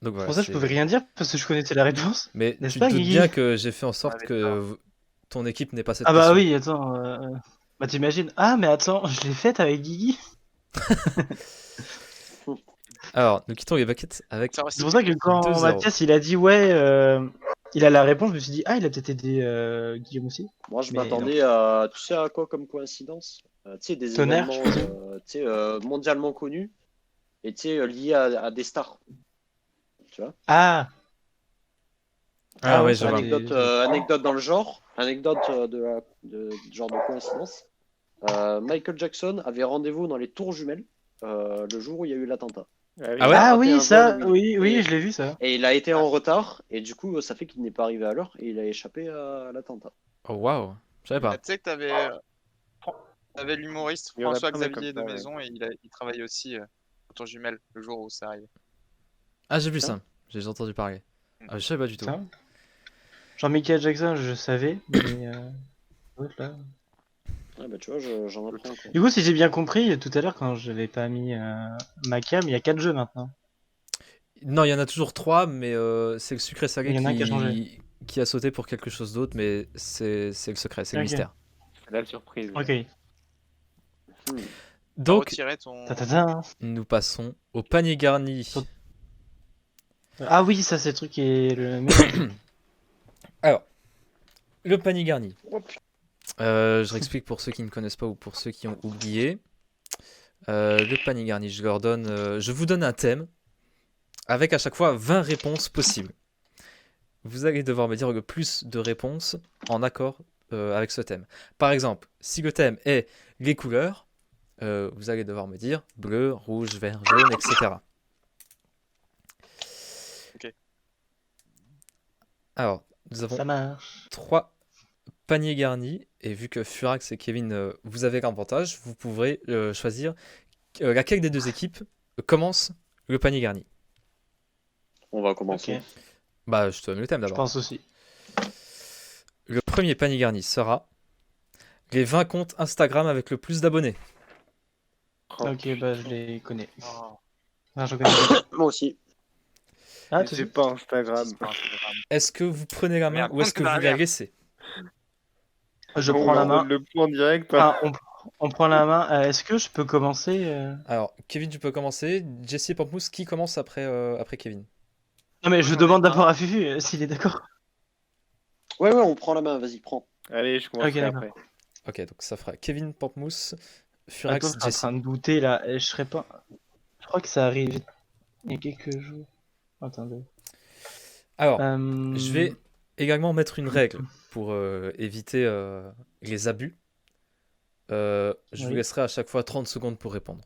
Donc C'est voilà. pour ça que je pouvais rien dire parce que je connaissais la réponse. Mais N'est-ce tu pas, te doutes Guigui bien que j'ai fait en sorte Avec que ton équipe n'ait pas cette Ah bah question. oui, attends. Bah t'imagines. Ah mais attends, je l'ai faite avec Guigui. Alors, nous quittons les buckets avec Ça reste C'est pour ça que quand 2-0. Mathias il a dit ouais, il a la réponse, je me suis dit ah il a peut-être aidé Guillaume aussi. Moi, je Mais m'attendais à. Tu sais à quoi comme coïncidence? Tu sais, des Tonnerre, événements je pense. tu sais, mondialement connus et tu sais, liés à des stars. Tu vois? Ah. Ah ouais, ouais, je ça vois. Anecdote, anecdote dans le genre. Anecdote de genre de coïncidence. Michael Jackson avait rendez-vous dans les Tours Jumelles le jour où il y a eu l'attentat. oui. Ah ouais? Ah raté un oui vol ça, où il- oui et- je l'ai vu ça. Et il a été en retard, et du coup, ça fait qu'il n'est pas arrivé à l'heure, et il a échappé à l'attentat. Oh waouh, je savais pas. Tu sais que t'avais l'humoriste Il y en a plein François-Xavier comme de ça, Maison et il travaillait aussi au Tour Jumelles le jour où ça arrive. Ah, j'ai vu Tiens. ça. J'ai entendu parler. Ah, je savais pas du tout. Ça. Jean-Michel Jackson je savais, mais l'autre, là. Ah bah tu vois, j'en apprends encore. Du coup si j'ai bien compris tout à l'heure quand j'avais pas mis ma cam, il y a 4 jeux maintenant. Non, il y en a toujours 3, mais c'est le sucré salé Il y en a un qui a changé. qui a sauté pour quelque chose d'autre, mais c'est le secret, c'est le Ok. mystère. C'est la surprise. Ok. Hmm. Donc, Retirer ton. Ta-ta-ta. nous passons au panier garni. Ah oui, ça c'est le truc qui est le meilleur. Alors, le panier garni. Oh, putain. Je réexplique pour ceux qui ne connaissent pas ou pour ceux qui ont oublié. Le panier garni, je vous donne un thème avec à chaque fois 20 réponses possibles. Vous allez devoir me dire le plus de réponses en accord avec ce thème. Par exemple, si le thème est les couleurs, vous allez devoir me dire bleu, rouge, vert, jaune, etc. Ok. Alors, nous avons Ça marche. 3 paniers garnis, et vu que Furax et Kevin, vous avez l'avantage, vous pourrez choisir laquelle des deux équipes commence le panier garni. On va Ok. commencer. Bah, je te donne le thème Je d'abord. pense aussi. Le premier panier garni sera les 20 comptes Instagram avec le plus d'abonnés. Oh, Ok, bah je les connais. Oh, Non, je connais pas. Moi aussi. Ah, mais toi c'est aussi. pas Instagram. c'est pas Instagram. Est-ce que vous prenez la main Merde, ou est-ce que dans vous la la merde. laissez? Je On prends la leur main. donne le point direct. Ah, on prend la main. Est-ce que je peux commencer Alors, Kevin, tu peux commencer. Jesse et Pampmousse, qui commence après Kevin? Non, mais je J'en ai demande un. d'abord à Fufu s'il est d'accord. Ouais, on prend la main, vas-y, prends. Allez, je commencerai Ok, d'accord. après. Ok, donc ça fera Kevin, Pampmousse, Attends, Furax, je suis en Jesse. train de douter là. Je serais pas. Je crois que ça arrive il y a quelques jours. Attendez. Alors, je vais Euh, également mettre une règle pour éviter les abus. Je vous Oui. laisserai à chaque fois 30 secondes pour répondre.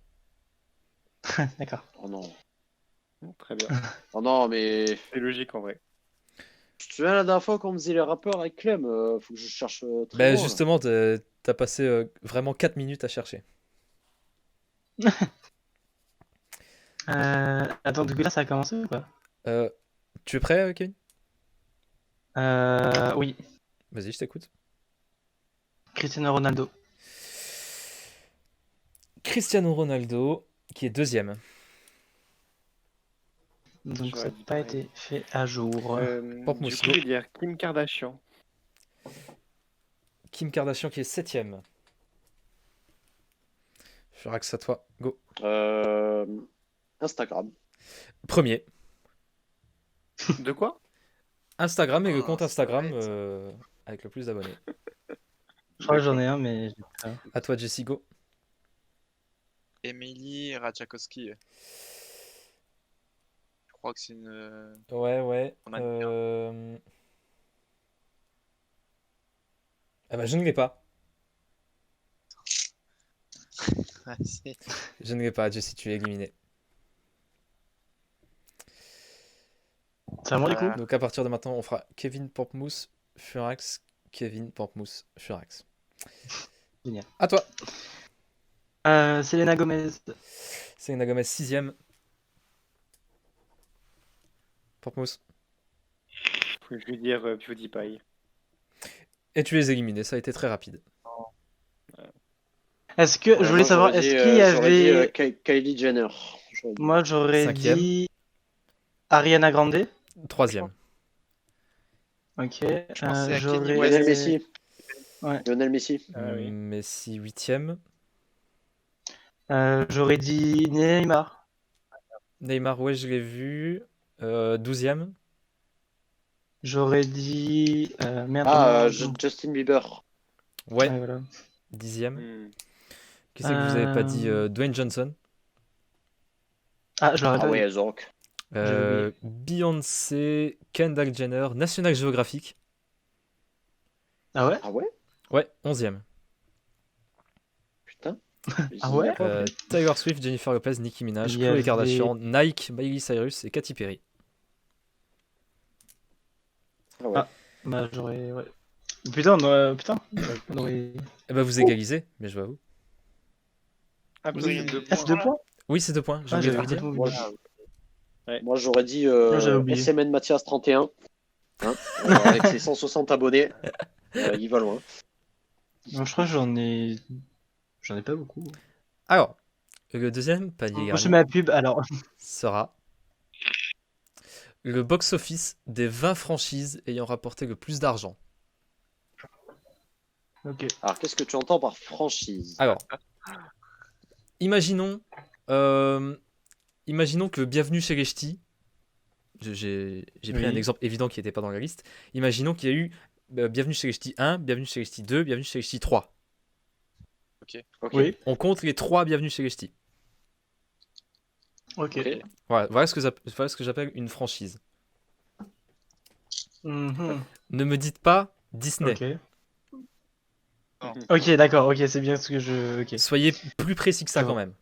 D'accord. Oh non. Très bien. Oh non, mais. C'est logique en vrai. Tu te souviens la dernière fois quand on faisait les rappeurs avec Clem? Faut que je cherche très Ben loin, là. justement, t'as passé vraiment 4 minutes à chercher. Attends, du coup là ça a commencé ou pas? Euh, Tu es prêt, Kevin? Oui. Vas-y, je t'écoute. Cristiano Ronaldo. Cristiano Ronaldo, qui est deuxième. Donc J'aurais ça n'a dit pas pareil. été fait à jour. Du Pamplemousse, coup, go. je vais dire Kim Kardashian. Kim Kardashian, qui est septième. Furax, à toi. Go. Instagram. Premier. De quoi? Instagram est le Oh, compte ça Instagram va avec le plus d'abonnés. Je crois que j'en ai un, mais j'ai pas. À toi, Jessie, go. Emily Ratajkowski. Je crois que c'est une. Ouais. On a dit, Ah bah, je ne l'ai pas. Ah, si. Je ne l'ai pas, Jessie, tu es éliminé. C'est à moi du coup? Donc à partir de maintenant, on fera Kevin Pamplemousse, Furax, Kevin Pamplemousse, Furax. Génial. À toi. Selena Gomez. Selena Gomez, sixième. Pamplemousse. Je vais dire PewDiePie. Et tu les éliminés, ça a été très rapide. Est-ce que. Ouais, je voulais moi, savoir, j'aurais est-ce dit, qu'il y j'aurais dit, avait. Kylie Jenner. J'aurais dit. Moi j'aurais Cinquième. dit. Ariana Grande. Troisième. Ok. Je pensais à j'aurais. Kanye Lionel Messi. Ouais. Lionel Messi. Ah oui. Messi, huitième. J'aurais dit Neymar. Neymar, ouais, je l'ai vu. Douzième. J'aurais dit. Merde. Ah, comment- Justin Bieber. Ouais, Ouais, voilà. dixième. Hmm. Qui c'est que vous avez pas dit Dwayne Johnson. Ah, je l'aurais Ah pas ouais, dit. Zork. J'avais Beyoncé, Kendall Jenner, National Geographic. Ah ouais? Ah ouais? Ouais, onzième. Putain. Ah ouais? Taylor Swift, Jennifer Lopez, Nicki Minaj, Il y Khloé avait- Kardashian, Nike, Miley Cyrus et Katy Perry. Ah ouais. Ah. Bah, j'aurais. Ouais. Putain, putain. On aurait- Eh ben, vous égalisez, mais je vois vous. Ah, plutôt, il y a deux Ah, c'est 2 points. points? Oui, c'est 2 points. J'ai Ah, oublié de j'avais vous le dire. complètement oublié. Moi, j'aurais dit j'avais oublié. SMN Mathias 31. Hein, avec ses 160 abonnés. Il va loin. Non, je crois que j'en ai. J'en ai pas beaucoup. Alors, le deuxième panier Moi, je fais garni ma pub alors. sera le box-office des 20 franchises ayant rapporté le plus d'argent. Ok. Alors, qu'est-ce que tu entends par franchise? Alors, imaginons, imaginons que Bienvenue chez les Ch'tis, j'ai pris Oui. un exemple évident qui n'était pas dans la liste, imaginons qu'il y a eu Bienvenue chez les Ch'tis 1, Bienvenue chez les Ch'tis 2, Bienvenue chez les Ch'tis 3. Ok. Oui. On compte les 3 Bienvenue chez les Ch'tis. Ok. Ok. Voilà ce que j'appelle une franchise. Mhm. Ne me dites pas Disney. Ok. Non. Ok, d'accord. Ok, c'est bien ce que je. Ok. Soyez plus précis que ça Je quand vois. même.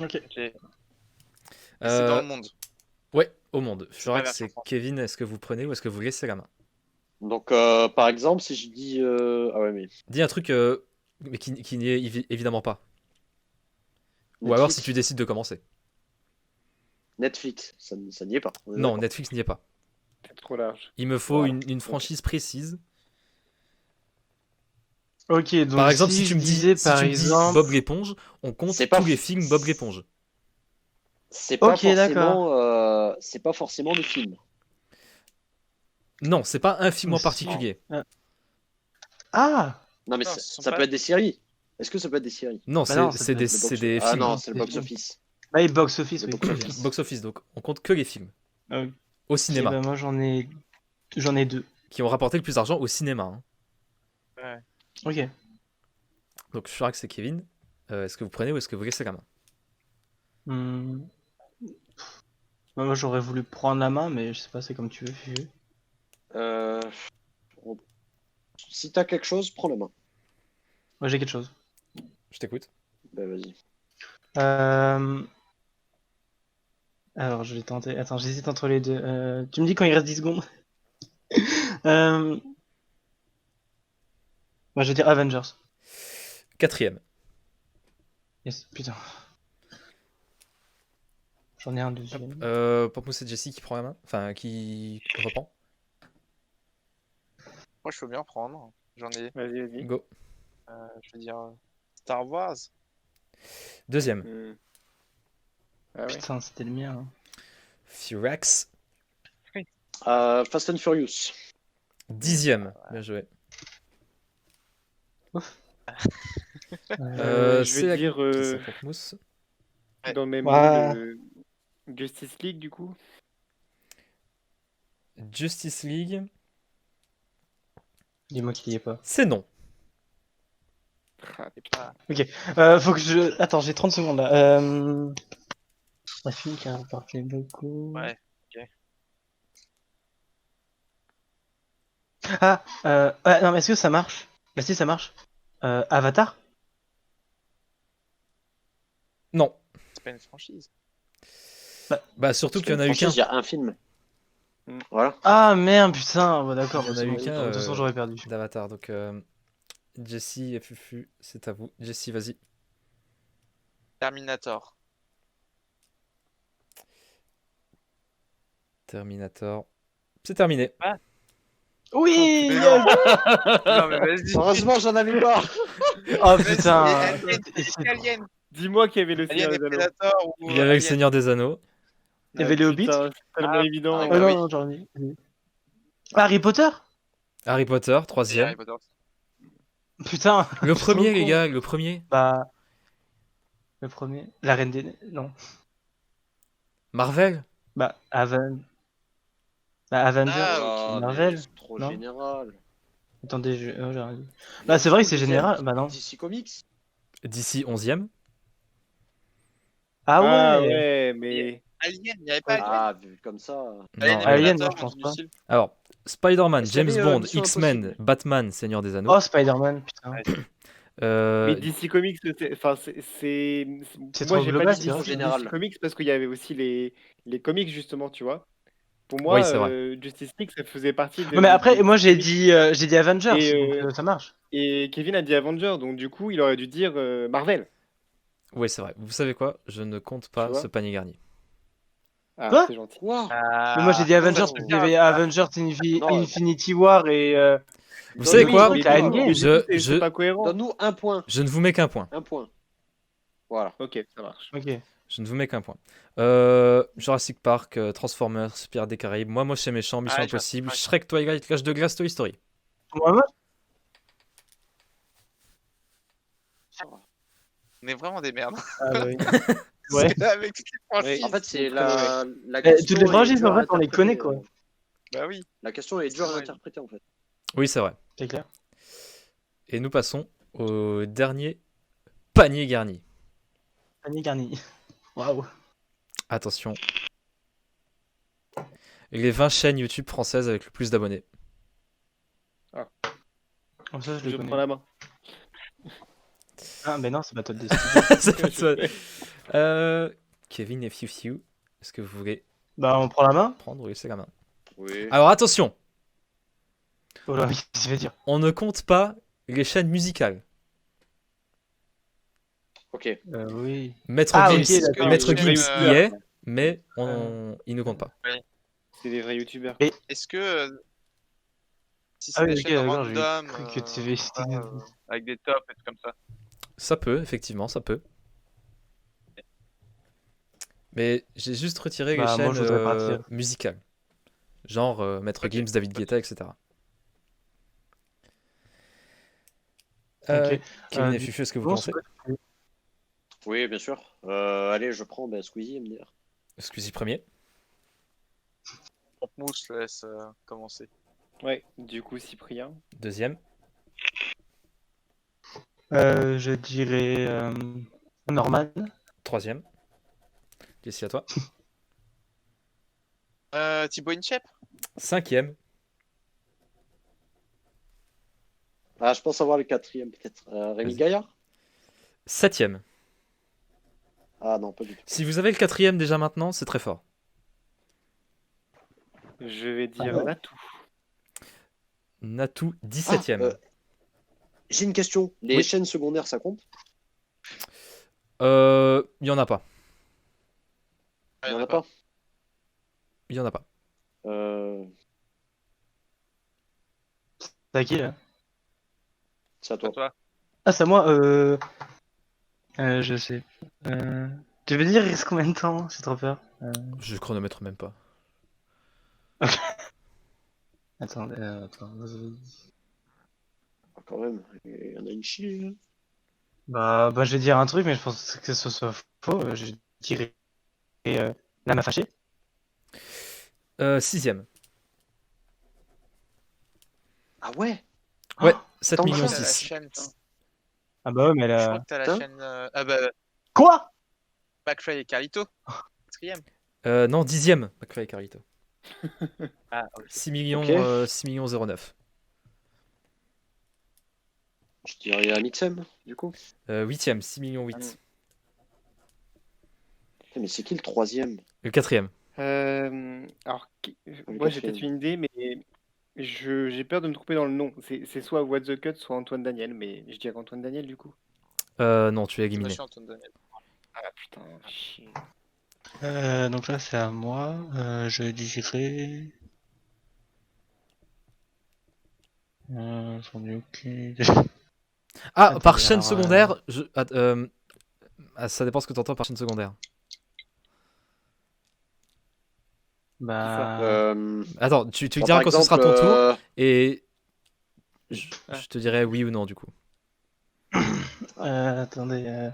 Ok. Ok. Et c'est dans Euh, le monde. Ouais, au monde. C'est Je dirais pas que version c'est France. Kevin, est-ce que vous prenez ou est-ce que vous laissez la main? Donc, par exemple, si je dis. Ah ouais, mais. Dis un truc mais qui n'y est évidemment pas. Ou alors si Netflix. tu décides de commencer. Netflix, ça n'y est pas. On est Non, d'accord. Netflix n'y est pas. C'est trop large. Il me faut Voilà. une franchise précise. Ok, donc Par exemple, si si tu je me dis, disais si par tu me dis exemple. Bob l'éponge, on compte C'est pas tous les f- films Bob l'éponge. C'est pas Ok, d'accord. forcément. C'est pas forcément des films. Non, c'est pas un film en Si. particulier. Ah! Non, mais Non, ça, ce sont ça pas- peut être des séries. Est-ce que ça peut être des séries? Non, Bah non, c'est ça c'est peut des, être Le c'est box- des Ah films. non, c'est le Des box-office. Bah, et box office, Le oui. box-office. Ok. Box office, donc on compte que les films Ok, au cinéma bah moi j'en ai 2. qui ont rapporté le plus d'argent au cinéma. Hein. Ouais. Ok. Donc je dirais que c'est Kevin. Est-ce que vous prenez ou est-ce que vous laissez la main? Hmm. Bah, moi j'aurais voulu prendre la main, mais je sais pas, c'est comme tu veux, Fufu. Euh, on- Si t'as quelque chose, prends la main. Moi j'ai quelque chose. Je t'écoute. Bah, vas-y. Alors je vais tenter. Attends, j'hésite entre les deux. Tu me dis quand il reste 10 secondes. euh... Moi je vais dire Avengers. Quatrième. Yes, putain. J'en ai un deuxième. Pamplemousse et Jessie qui prend la main. Enfin, qui reprend. Moi, je peux bien prendre. J'en ai. Vas-y, vas-y. Go. Je veux dire Star Wars. Deuxième, Hmm. Ah ouais. Putain, c'était le mien. Hein. Furax. Fast and Furious. 10e, bien joué. Je c'est vais la dire qui s'appelle Mousse. Ouais. dans le même Ouais. mood, Justice League du coup. Justice League, Dis-moi qu'il y est pas. c'est non. Ah, t'es pas- Faut que je. Attends, j'ai 30 secondes là. Un film qui a rapporté beaucoup. Ouais. Ah, ouais, non, mais est-ce que ça marche? Bah si, ça marche. Avatar? Non. C'est pas une franchise. Bah surtout Parce qu'il y en a eu franchise, qu'un. il y a un film. Hmm. Voilà. Ah merde, putain. Bon, d'accord, Il y en bah, a c'est eu bon, qu'un, de toute façon, j'aurais perdu. D'Avatar. Donc Jesse et Fufu, c'est à vous. Jesse, vas-y. Terminator. Terminator. C'est terminé. Oui! Mais yes. Non, mais vas-y. Heureusement, j'en avais pas. Oh Vas-y, putain. Alien, Et c'est- Alien. Dis-moi qu'il y avait le Alien Seigneur et des Anneaux. Predator ou Il y avait le Alien. Seigneur des Anneaux. Il y avait les Hobbits? Putain, c'est tellement Ah, évident. ah, Oh bah non, oui. non, j'en ai. Harry Potter? Harry Potter, Et Harry 3e. Potter. Putain. Le je suis premier, trop les con. gars, le premier. Bah. Le premier. La Reine des Neiges. Non. Marvel. Bah, Avengers. Ah, Ah, Marvel, mais c'est trop non général. Attendez, j'ai rien dit. Bah, c'est vrai que c'est général. Bah, non. DC Comics. DC, 11e. Ah Ah ouais. ouais, mais Alien, il n'y avait pas Alien. Ah, vu comme ça. Alien Non, et Alien, Predator, non, je pense un truc pas. du style. Alors, Spider-Man, Est-ce qu'il y James avait, Bond, Mission X-Men, Impossible Batman, Seigneur des Anneaux. Oh, Spider-Man, putain. Ouais. Euh, mais DC Comics, enfin C'est moi trop j'ai global, pas c'est dit vrai. Trop général. DC Comics parce qu'il y avait aussi les comics justement, tu vois. Pour Oui, moi, c'est vrai. Justice League ça faisait partie Non, mais après, moi, j'ai comics. dit Avengers, Et, donc ça marche. et Kevin a dit Avenger, donc du coup il aurait dû dire Marvel, Oui, c'est vrai. Vous savez quoi? Je ne compte tu pas ce vois. panier garni. Ah, Quoi c'est gentil. Quoi? Mais moi, j'ai dit Ah, Avengers ça parce se qu'il y tient, avait ça. Avengers Non, Infinity War et. Vous savez Donne-nous quoi? un mais T'as point, Endgame. alors. mais du coup, c'est Je, pas cohérent. Donne-nous un point. je ne vous mets qu'un point. Un point. Voilà. Ok, ça marche. Ok. Je ne vous mets qu'un point. Jurassic Park, Transformers, Pirates des Caraïbes, Moi Moche et Méchant, Mission Ah, Impossible, Jurassic Shrek, Twilight, L'Âge de Glace, Toy Story. Moi, On est vraiment des merdes. ah, bah oui. Parce Ouais. que là, avec toutes les franchises. En fait, c'est Donc, très la Eh, question. toutes les est franchises, dure en à fait, on les interpréter, connaît, quoi. Bah oui. La question est dure à Ouais. interpréter, en fait. Oui, c'est vrai. C'est clair. Et nous passons au dernier panier garni. Panier garni. Waouh. Attention. Les 20 chaînes YouTube françaises avec le plus d'abonnés. Comme ça, je le Je connais. prends la main. Ah, mais non, c'est pas toi de décider. C'est pas toi. Kevin et Fiu Fiu, est-ce que vous voulez Bah, on prend la main. prendre ou laisser la main? Oui. Alors attention, Oh là, qu'est-ce que ça veut dire? on ne compte pas les chaînes musicales. Ok. Oui. Maître Ah, Gims, ok, d'accord. Maître Oui, Gims oui, y oui. est, mais il ne compte pas. C'est des vrais youtubeurs. Est-ce que si c'est Ah oui, des ok, chaînes d'accord, j'ai random cru que tu avais cité. avec des tops et tout comme ça. Ça peut, effectivement, ça peut. Mais j'ai juste retiré Bah, les moi, chaînes je voudrais pas retirer. musicales. Genre Maître Ok. Gims, David Guetta, etc. Ok. Kevin et du Fufu, est-ce que vous coup, pensez? Oui, bien sûr. Allez, je prends Squeezie, MDR. Excusez premier. Mousse, je laisse commencer. Ouais, du coup Cyprien. Deuxième. Je dirais Norman. Troisième. Jessie, à toi. Thibaut Inchep. Cinquième. Ah, je pense avoir le quatrième, peut-être. Rémi Vas-y. Gaillard? Septième. Ah non, pas du tout. Si vous avez le quatrième déjà maintenant, c'est très fort. Je vais dire ouais Natou. Natou, 17ème. J'ai une question. Les Oui. chaînes secondaires, ça compte? Il y en a pas. Il y en a pas. Il y en a pas. C'est à qui là? C'est à Toi. toi. Ah, c'est à moi. Je sais. Tu veux dire, il reste combien de temps? C'est trop peur. Je chronomètre même pas. Attendez, attends. Quand même, il y en a une chier. Hein. Bah, je vais dire un truc, mais je pense que ce soit faux. Je dirais la m'a fâché. Sixième. Ah ouais? Ouais, Oh, 7 tant que millions ça. T'as la 6. chaîne. Ah bah ouais, mais Je crois là. que t'as la Putain. chaîne. Ah bah, Quoi? McFly et Carlito. Quatrième. Non, dixième, McFly et Carlito. Ah, ok. 6 millions, Ok. 6 millions 09. Je dirais un XM, du coup. Huitième, 6 millions 8. Putain, mais c'est qui le troisième? Le quatrième. Alors, Le moi j'ai quatrième. peut-être une idée, mais j'ai peur de me tromper dans le nom. C'est soit What the Cut, soit Antoine Daniel, mais je dirais Antoine Daniel du coup. Non, tu es Moi, éliminé. je suis Antoine Daniel. Ah putain, chier. Donc là, c'est à moi. Je dirais. J'en ai aucune. Ah, Attendez, par chaîne alors, secondaire, ça dépend ce que tu entends par chaîne secondaire. Bah. Attends, tu Bah, diras par quand ce sera ton exemple, tour, et je te dirai oui ou non du coup. Attendez.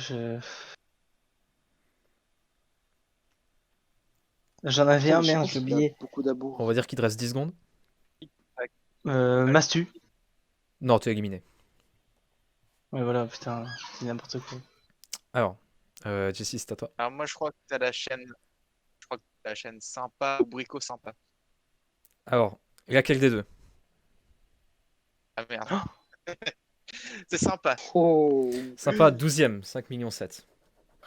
Je... J'en avais putain, un, mais je sais merde, pas j'ai s'il a oublié. beaucoup d'amour. On va dire qu'il te reste 10 secondes. Mastu. Non, tu es éliminé. Ouais, voilà, putain, c'est n'importe quoi. Alors, Jessie, c'est à toi. Alors, moi, je crois que t'as la chaîne. Je crois que t'as la chaîne sympa ou Brico sympa. Alors, laquelle des deux? Ah merde. C'est sympa. Oh, Sympa, 12ème, 5 millions 7.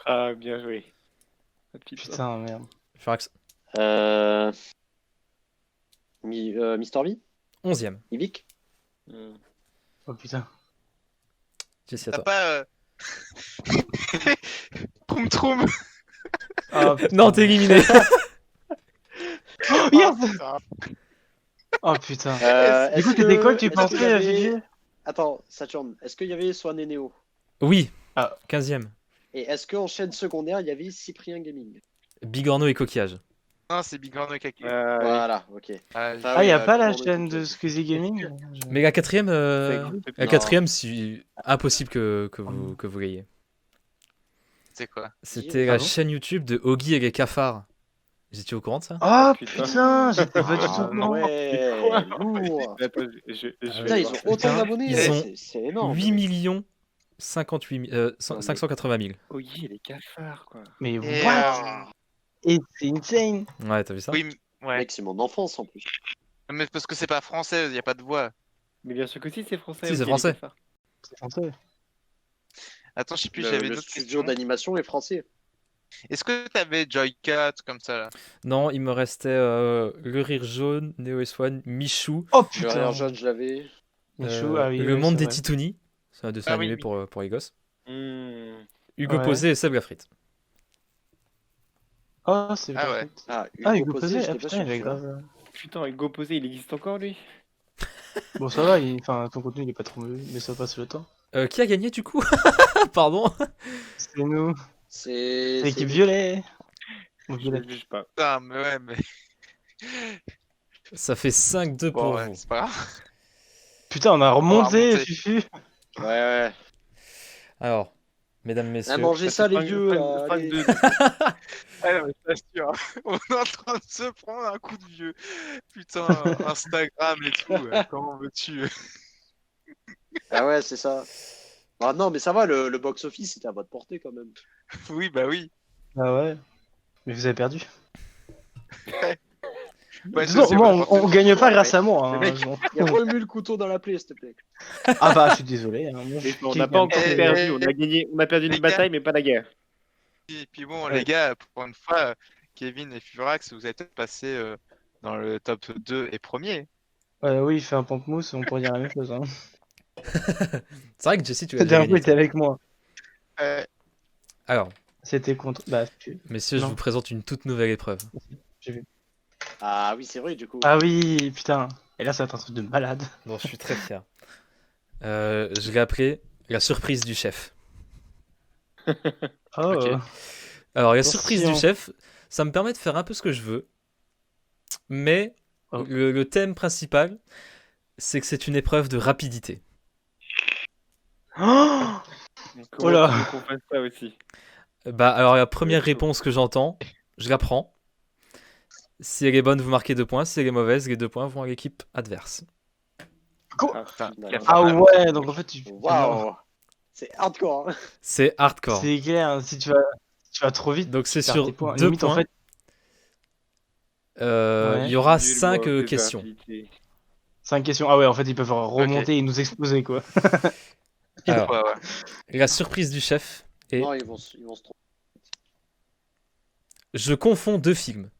Ah, bien joué. Ah, putain. Putain, merde. Furax, euh... Mister V? 11ème. Yvick? Hmm. Oh putain. Jessie, à T'as toi. pas. Troum Troum. Oh, putain. Non, t'es éliminé. Oh, yes. putain. Oh putain. Du Est-ce coup, c'était quoi que que- tu est-ce pensais, qu'il y avait- Gigi? Attends, Saturne, est-ce qu'il y avait Swan et Neo? Oui, Ah. 15ème. Et est-ce qu'en chaîne secondaire, il y avait Cyprien Gaming? Bigorneau et Coquillage. Non, c'est Big Horn Cake. Voilà, ok. Ah, Ah, y a pas la Bigorneau et chaîne de Coquillage. Squeezie Gaming? Mais la quatrième, C'est la Non. quatrième, c'est impossible que vous l'ayez. c'est quoi? C'était Ah la bon chaîne YouTube de Oggy et les cafards. Vous étiez au courant de ça? Oh putain. putain, j'étais pas du tout Ah au courant. ouais, lourd. Attends, Putain, vais ils ont voir. autant Putain, d'abonnés, ils ouais, ont c'est énorme. 8 millions 58 000, Non, mais- 580 000. Oh, yeah, les cafards, quoi. Mais Et, what? Et c'est insane. Ouais, t'as vu ça? Oui, ouais. Mec, c'est mon enfance en plus. Mais parce que c'est pas français, y a pas de voix. Mais bien sûr que si, c'est français. Si, ok, c'est les français. cafards. C'est français. Attends, je sais plus, Le, j'avais le d'autres studio questions. d'animation est français. Est-ce que t'avais Joycat comme ça là? Non, il me restait Le Rire Jaune, Neo et Swan, Michou, Oh Le putain. Rire Jaune, je l'avais. Michou, ah oui, Le oui, Monde c'est des vrai. Titounis, c'est un dessin Ah oui, animé oui. pour les gosses. Hmm. Hugo Ouais. Posé et Seb Lafrite. Oh, c'est Ah vrai. ouais. Ah, Hugo Hugo Posé, j'étais ah pas putain, sûr, il est celui-là. grave. Putain, Hugo Posé, il existe encore lui? Bon, ça va, enfin, ton contenu il est pas trop mauvais, mais ça passe le temps. Qui a gagné du coup? Pardon. C'est nous, C'est. l'équipe violet. Ou Je violet. ne juge pas. Putain, mais ouais, mais. Ça fait 5-2 Bon, pour ouais, vous. c'est pas grave. Putain, on a remonté, remonté. Fufu. Ouais, ouais. Alors, mesdames, Ah, messieurs, mangez ça, fait les cinq- vieux. cinq- là, cinq- allez. deux. Ouais, non, mais je t'assure, on est en train de se prendre un coup de vieux. Putain, Instagram et tout, comment veux-tu? Ah ouais, c'est ça. Ah non, mais ça va, le box-office, c'était à votre portée quand même. Oui, bah oui. Ah ouais. Mais vous avez perdu. Ouais, Disons, je sais, moi, moi, je on pensais- gagne pas grâce à moi. Le Hein, mec, je m'en il fous. remue le couteau dans la plaie, s'il te plaît. Ah bah, je suis désolé. Hein, moi, Et je suis on qui n'a pas gagne. encore Eh, perdu, eh, on a gagné, on a perdu les une gars. bataille, mais pas la guerre. Et puis bon, Ouais. les gars, pour une fois, Kevin et Furax, vous êtes passés dans le top 2 et premier. Oui, il fait un pamplemousse, on pourrait dire la même chose. Hein. c'est vrai que Jessie, tu as La déjà dernière fois, gagné. il était avec moi. Alors, C'était contre. Bah, messieurs, je Non. vous présente une toute nouvelle épreuve. Ah oui, c'est vrai, du coup. Ah oui, putain. Et là, ça va être un truc de malade. Bon, je suis très fier. Je l'ai appelé La surprise du chef. Oh, Ok. Alors, la Attention. surprise du chef, ça me permet de faire un peu ce que je veux, mais Oh. le thème principal, c'est que c'est une épreuve de rapidité. Oh Comment là. tu veux qu'on fasse ça aussi? Bah, alors, la première chaud. réponse que j'entends, je la prends. Si elle est bonne, vous marquez 2 points. Si elle est mauvaise, les 2 points vont à l'équipe adverse. Ah, Putain. putain. Ah ouais, donc en fait, Waouh. C'est hardcore. Hein. C'est hardcore. c'est clair, hein, si tu vas trop vite, Donc, c'est tu perds sur tes points. 2 Limite, points. en fait, Il Ouais. y aura Nul, 5 moi, plus de questions. rapidité. 5 questions. Ah ouais, en fait, ils peuvent remonter et nous exploser, quoi. Alors, Ouais, ouais. la surprise du chef est Non, ils vont se tromper. je confonds 2 films.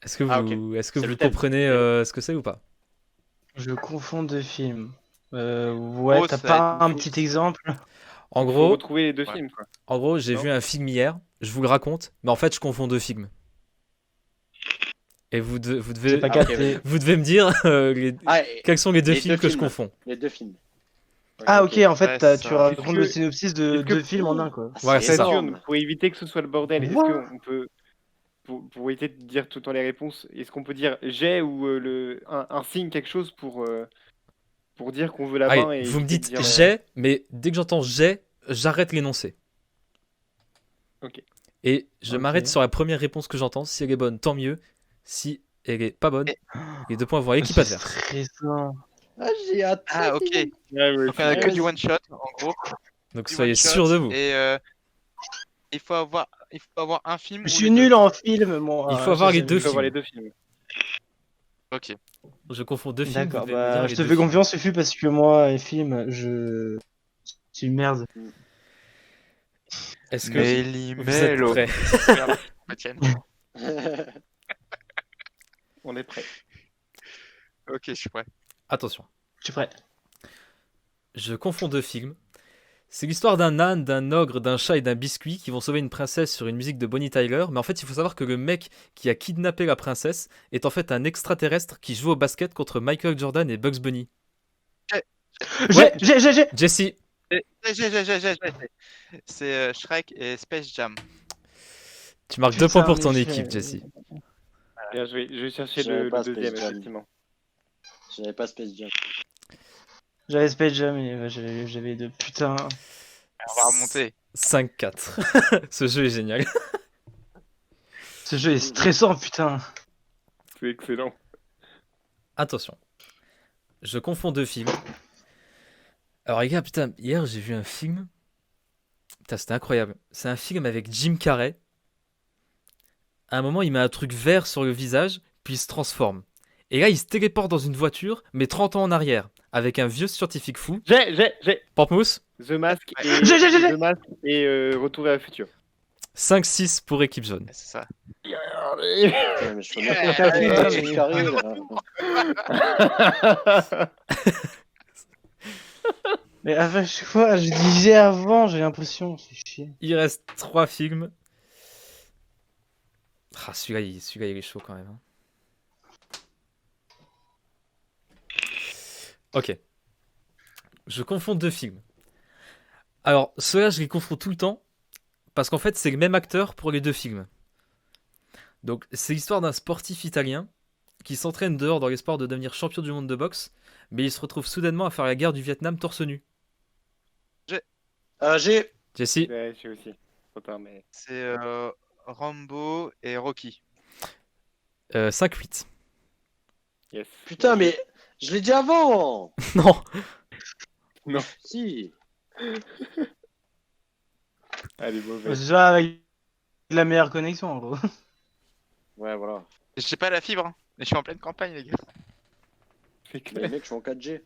Est-ce que vous, Ah, ok. est-ce que C'est vous le thème. comprenez ce que c'est ou pas? Je confonds 2 films. Ouais, Oh, t'as ça pas va être un fou. petit exemple? En Faut gros, retrouver les deux Ouais. films, quoi. j'ai Non. vu un film hier, je vous le raconte, mais en fait, je confonds 2 films. Et vous J'ai devez, pas Ah, ok, capté. vous devez me dire Ah, quels sont les 2 les films deux que je films. confonds. les deux films. Ah ok, en fait, Ouais, tu ça. racontes Est-ce le que- synopsis de est-ce que- 2 films en un, quoi. Ah, Voilà, c'est ça. énorme. Pour éviter que ce soit le bordel, est-ce What qu'on peut, pour éviter de dire tout le temps les réponses, est-ce qu'on peut dire j'ai ou un signe, quelque chose pour dire qu'on veut la main Allez, et vous me éviter de dites dire la- j'ai, mais dès que j'entends j'ai, j'arrête l'énoncé. Ok. Et je Ok. m'arrête sur la première réponse que j'entends. Si elle est bonne, tant mieux. Si elle est pas bonne, Et- les 2 points vont à l'équipe C'est adverse. stressant. Ah, j'ai hâte. Ah, ok. Ouais, ouais, Donc, on a que Ouais, du one shot, en gros. Donc Du soyez one shot, sûrs de vous. Et il faut avoir un film. Je ou suis les deux. nul en film, moi. Il faut avoir j'ai les deux Il faut avoir films. les deux films. Ok. Je confonds 2 films. D'accord, vous devez me dire bah, les je te 2 fais films. confiance, Fufu, parce que moi, les films, je suis une merde. Est-ce que Méli vous êtes Mélo. prêts? Merde, Etienne. On est prêt. Ok, je suis prêt. Attention. Je suis prêt. Je confonds 2 films. C'est l'histoire d'un âne, d'un ogre, d'un chat et d'un biscuit qui vont sauver une princesse sur une musique de Bonnie Tyler. Mais en fait, il faut savoir que le mec qui a kidnappé la princesse est en fait un extraterrestre qui joue au basket contre Michael Jordan et Bugs Bunny. Ouais. J'ai Jesse, J'ai. C'est Shrek et Space Jam. tu marques 2 Putain, points pour ton mais équipe, j'ai- Jesse. Bien joué. Je vais chercher J'avais le pas Space deuxième, Jam. effectivement. J'avais pas Space Jam. J'avais Space Jam et ouais, j'avais de putain. On va remonter. 5-4. Ce jeu est génial. Ce jeu est stressant, putain. C'est excellent. Attention. Je confonds 2 films. Alors les gars, putain, hier j'ai vu un film. Putain, c'était incroyable. C'est un film avec Jim Carrey. À un moment, il met un truc vert sur le visage, puis il se transforme. Et là, il se téléporte dans une voiture, mais 30 ans en arrière, avec un vieux scientifique fou. J'ai Pamplemousse, The Mask et J'ai. The Mask et Retour vers le futur. 5-6 pour équipe jaune. C'est ça. Putain, mais je connais pas le Yeah. Jim Carrey, là. Mais à chaque fois, je disais avant, j'ai l'impression. C'est chier. Il reste 3 films. Ah, celui-là, il est chaud quand même. Hein. Ok. Je confonds 2 films. Alors, ceux-là, je les confonds tout le temps. Parce qu'en fait, c'est le même acteur pour les 2 films. Donc, c'est l'histoire d'un sportif italien qui s'entraîne dehors dans l'espoir de devenir champion du monde de boxe. Mais il se retrouve soudainement à faire la guerre du Vietnam torse nu. J'ai. Jesse, Ouais, j'ai aussi. Trop tard, mais. C'est Rambo et Rocky. 5-8. Yes. Putain, mais je l'ai dit avant. Non, Si. Allez, mauvais. Déjà avec la meilleure connexion, en gros. Ouais, voilà. J'ai pas la fibre, hein. Mais je suis en pleine campagne, les gars. C'est Les clair. mecs, je suis en 4G.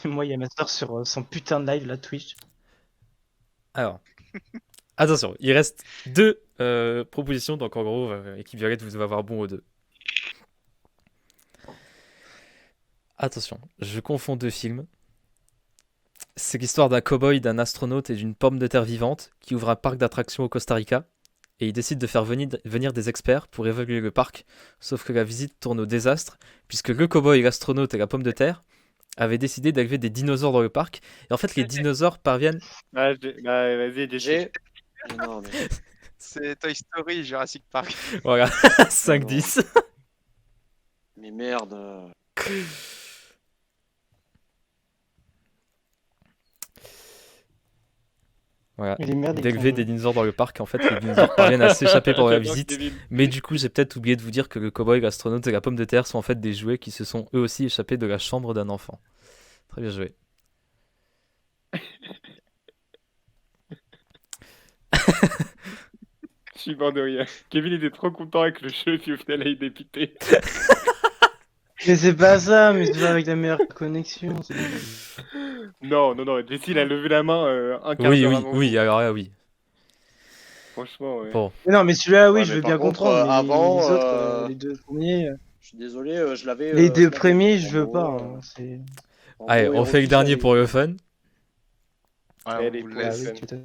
Moi, il y a ma soeur sur son putain de live, là, Twitch. alors. Attention, il reste 2 propositions. Donc en gros, équipe violette, vous devez avoir bon aux 2. Attention, je confonds 2 films. C'est l'histoire d'un cow-boy, d'un astronaute et d'une pomme de terre vivante qui ouvre un parc d'attractions au Costa Rica. et il décide de faire venir des experts pour évaluer le parc. Sauf que la visite tourne au désastre, puisque le cow-boy, l'astronaute et la pomme de terre avaient décidé d'élever des dinosaures dans le parc. Et en fait, les dinosaures parviennent. Bah, vas-y, J'ai. Mais non, mais. C'est Toy Story, Jurassic Park. Voilà, 5-10. Mais merde. Voilà. Il est merde. D'élever des dinosaures dans le parc. En fait, les dinosaures parviennent à s'échapper pendant la J'adore visite. Kevin. Mais du coup, j'ai peut-être oublié de vous dire que le cow-boy, l'astronaute et la pomme de terre sont en fait des jouets qui se sont eux aussi échappés de la chambre d'un enfant. Très bien joué. Je suis mort de rire. Kevin était trop content avec le jeu, puis au final, il est dépité. Mais c'est pas ça, mais c'est pas avec la meilleure connexion. Non, Jesse, il a levé la main un quart Oui, d'heure oui, avant oui, vous. alors là, oui. Franchement, ouais. Bon, Mais non, mais celui-là, oui, Ouais, je mais veux par bien contre, comprendre. Mais avant, les autres, les deux premiers, Je suis désolé, je l'avais. les je deux l'avais. premiers, je veux Rambo, pas. Hein, c'est... allez, Rambo on et fait le Rocky, dernier j'avais. pour le fun. Ouais, Allez, on vous pour Ah laisse. oui, fun. tu t'as-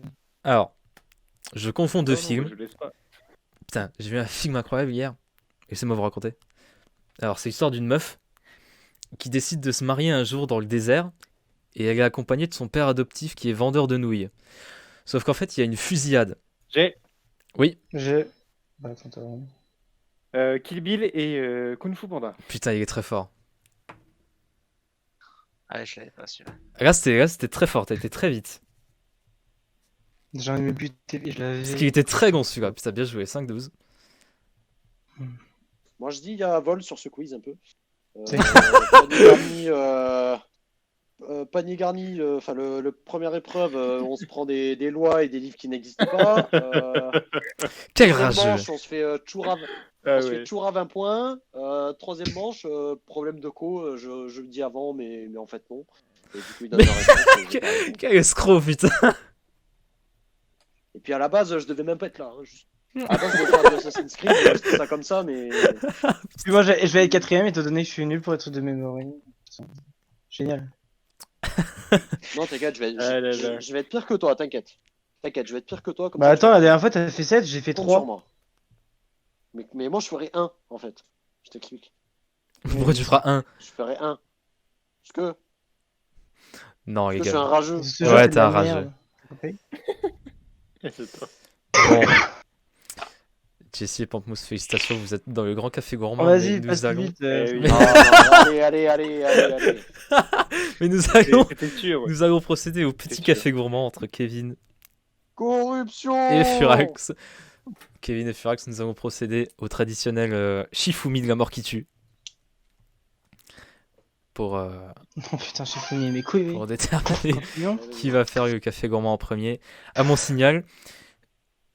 Alors, je confonds deux Non, non, moi, films. je laisse pas. Putain, j'ai vu un film incroyable hier. Laissez-moi vous raconter. Alors, c'est l'histoire d'une meuf qui décide de se marier un jour dans le désert et elle est accompagnée de son père adoptif qui est vendeur de nouilles. Sauf qu'en fait, il y a une fusillade. J'ai Oui, J'ai. Bah, attends, Kill Bill et Kung Fu Panda. putain, il est très fort. Ah, je l'avais pas celui-là. Là, c'était très fort, t'as été très vite. J'en ai mis buté, je Parce qu'il l'avais. était très bon celui-là. Putain, bien joué, 5-12. Moi, je dis, il y a un vol sur ce quiz un peu. C'est- Panier garni, enfin le première épreuve, on se prend des lois et des livres qui n'existent pas. Quel Deuxième rageux. manche, on se fait tour à, Ah on se ouais. fait tour à 20 points. Troisième manche, problème de co, je le dis avant, mais en fait non. Et du coup, il donne Mais- la réponse, et j'ai pas répondu. Quel escroc, putain. Et puis à la base, je devais même pas être là. Hein, juste. À la base, je devais faire du Assassin's Creed, je dis ça comme ça, mais. Puis moi, je vais être quatrième étant donné que je suis nul pour être de mémoire. Génial. Non, t'inquiète, Ah là là. je vais être pire que toi, t'inquiète. T'inquiète, je vais être pire que toi. Comme Bah ça, attends, la dernière fois, t'as fait 7, j'ai fait compte sur 3. moi. Mais moi, je ferai 1 en fait. Je t'explique. Pourquoi tu feras un? Je ferai 1. Parce que Non, les je suis un gars. rageux. Ce Ouais, jeu, c'est de t'es la un rageux. merde. Ok. C'est toi. Bon. Jesse et Pamplemousse, félicitations, vous êtes dans le grand café gourmand. Oh, vas-y, mais passe nous plus allons... vite. Eh oui. Non, non, allez. mais nous allons... C'était sûr. nous allons procéder au petit sûr. café gourmand entre Kevin Corruption. et Furax. Kevin et Furax, nous allons procéder au traditionnel Shifumi de la mort qui tue. Pour Oh putain, j'ai fini mes couilles. pour déterminer Non. qui va faire le café gourmand en premier. À mon signal,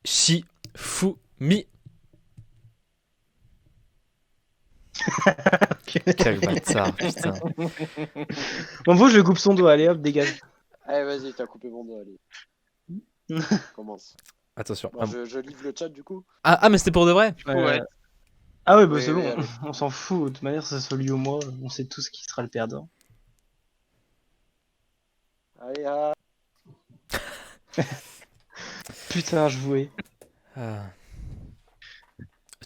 Shifumi. Quel bâtard, putain. Bon, vous, je coupe son doigt. Allez, hop, dégage. Allez, vas-y, t'as coupé mon doigt, allez. Commence. Attention. Bon, je livre le chat du coup. Ah, mais c'était pour de vrai? Du coup, ouais. Ah ouais, bah Oui, c'est oui, bon. allez. On s'en fout. De toute manière, ça soit lui ou moi. On sait tous qui sera le perdant. Allez, ah. Putain, je jouais. Ah.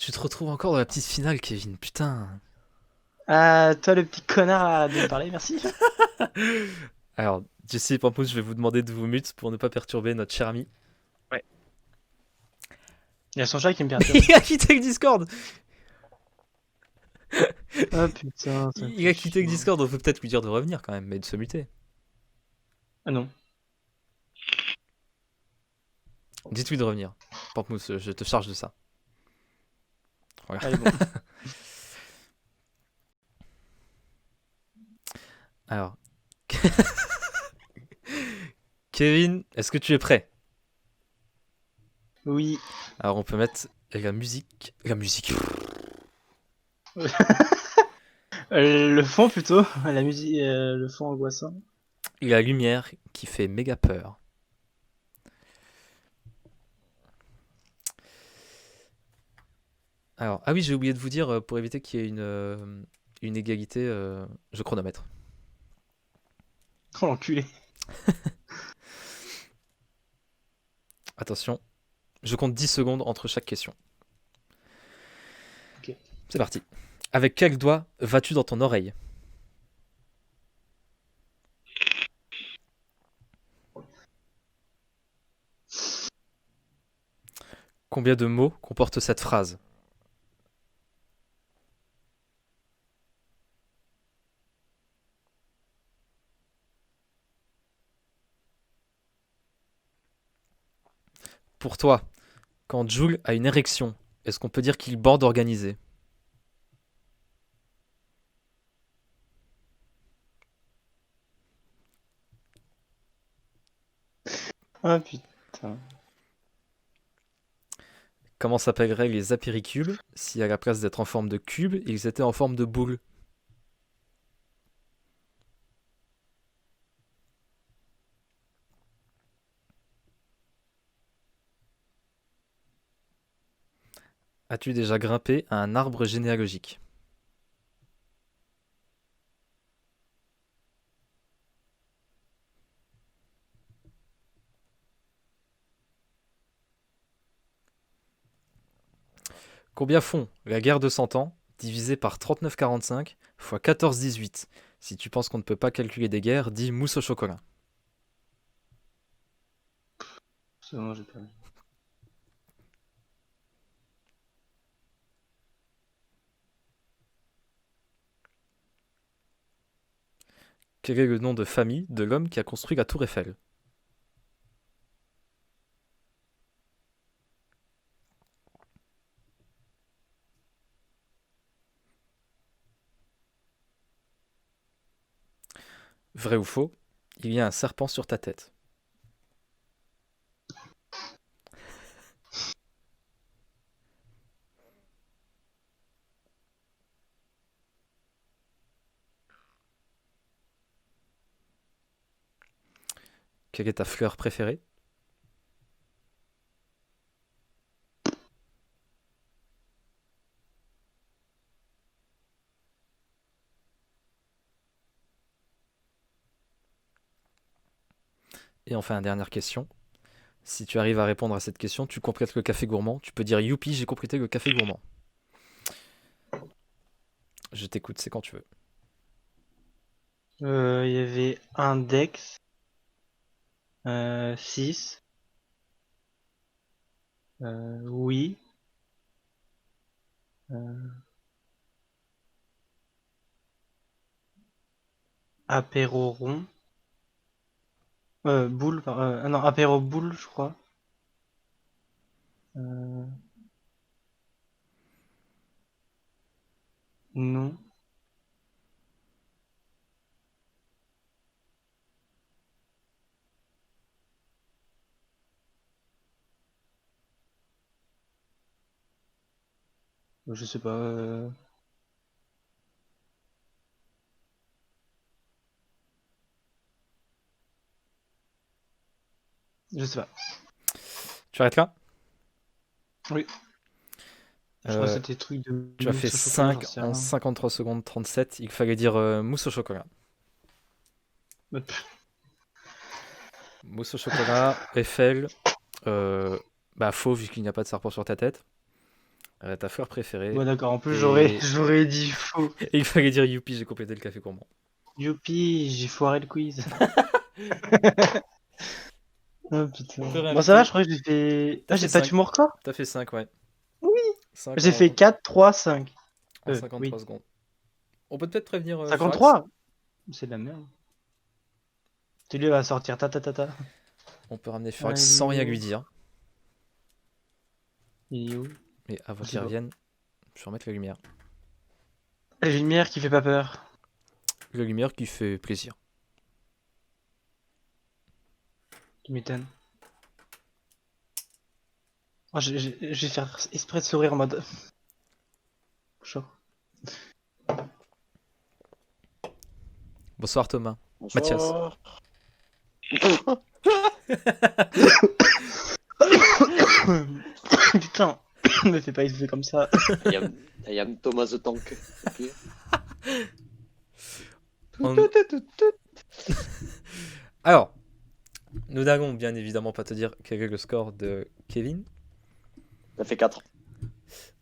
Tu te retrouves encore dans la petite finale, Kevin, putain. Ah, toi, le petit connard à de me parler, merci. Alors, Jesse et Pampousse, je vais vous demander de vous mute pour ne pas perturber notre cher ami. Il y a son chat qui me perturbe. Il a quitté le Discord. Ah putain. ça me Il a fait quitté le chier. Discord, on peut peut-être lui dire de revenir quand même, mais de se muter. Ah non. Dites-lui de revenir. Pampousse, je te charge de ça. Voilà. Allez, bon. Alors. Kevin, est-ce que tu es prêt? Oui. Alors, on peut mettre la musique. La musique. Le fond plutôt. La musique, le fond angoissant. La lumière qui fait méga peur. Alors, ah oui, j'ai oublié de vous dire, pour éviter qu'il y ait une égalité, je chronomètre. Oh l'enculé. Attention, Je compte 10 secondes entre chaque question. Ok. C'est parti. Avec quel doigt vas-tu dans ton oreille? Combien de mots comporte cette phrase? Pour toi, quand Jul a une érection, est-ce qu'on peut dire qu'il bande organisé? Ah putain. Comment s'appelleraient les apéricubes si à la place d'être en forme de cube, ils étaient en forme de boule? As-tu déjà grimpé à un arbre généalogique? Combien font la guerre de 100 ans divisé par 39,45 fois 14,18? Si tu penses qu'on ne peut pas calculer des guerres, dis mousse au chocolat. C'est bon, j'ai perdu. Quel est le nom de famille de l'homme qui a construit la tour Eiffel? Vrai ou faux? Il y a un serpent sur ta tête. Quelle est ta fleur préférée? Et enfin, une dernière question. Si tu arrives à répondre à cette question, tu complètes le café gourmand. Tu peux dire youpi, j'ai complété le café gourmand. Je t'écoute, c'est quand tu veux. Il y avait index 6. Oui. Apéro rond. Boule, non, apéro boule, je crois. Euh, non. Je sais pas. Je sais pas. Tu arrêtes là? Oui. Je crois que Euh, c'était truc de Tu as fait mousse au chocolat, 5 j'en sais en rien. 53 secondes 37. Il fallait dire mousse au chocolat. Pff, Mousse au chocolat, Eiffel. Bah faux vu qu'il n'y a pas de serpent sur ta tête. Ta fleur préférée. Ouais, d'accord. En plus, Et... j'aurais dit faux. Et il fallait dire youpi, j'ai complété le café gourmand. Youpi, j'ai foiré le quiz. Oh putain. Plus rien Bon, du ça va, tout. je crois que j'ai fait. T'as Ah, fait j'ai battu mon record? T'as fait 5, ouais. Oui. 5 J'ai fait 4, 3, 5. en 53 Oui. secondes. On peut peut-être prévenir Furax. 53? C'est de la merde. Tu lui va sortir ta ta ta ta. On peut ramener Furax Ouais, sans il est rien où lui dire. Il est où? Mais avant Je sais qu'il pas. revienne, je vais remettre la lumière. La lumière qui fait pas peur. La lumière qui fait plaisir. Tu m'étonnes. Oh, je vais faire exprès de sourire en mode. Chaud. Bonsoir Thomas. Bonsoir. Putain, me fais pas essayer comme ça. I am Thomas the Tank. Ok. On- Alors, nous n'allons bien évidemment pas te dire quel est le score de Kevin. Ça fait 4.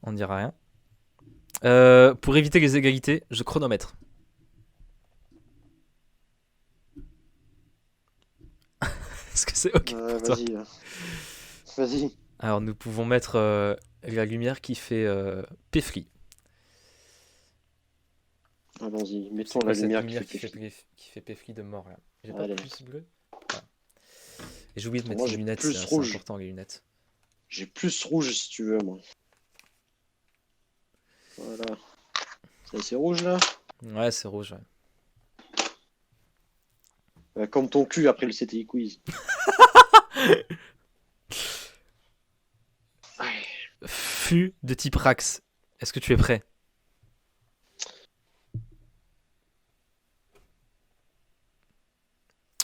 On ne dira rien. Pour éviter les égalités, je chronomètre. Est-ce que c'est ok pour toi? Vas-y. Vas-y. Alors nous pouvons mettre la lumière qui fait péfri. Allons-y. C'est Mettons quoi la cette lumière lumière qui fait péfri. qui fait péfri de mort là? J'ai pas Allez. plus bleu? Voilà. Et j'ai oublié de Moi, mettre les j'ai lunettes, plus c'est rouge. important les lunettes. J'ai plus rouge si tu veux, moi. Voilà. C'est rouge là? Ouais, c'est rouge. Ouais. Comme ton cul après le CTI quiz. Fût de type Rax. Est-ce que tu es prêt?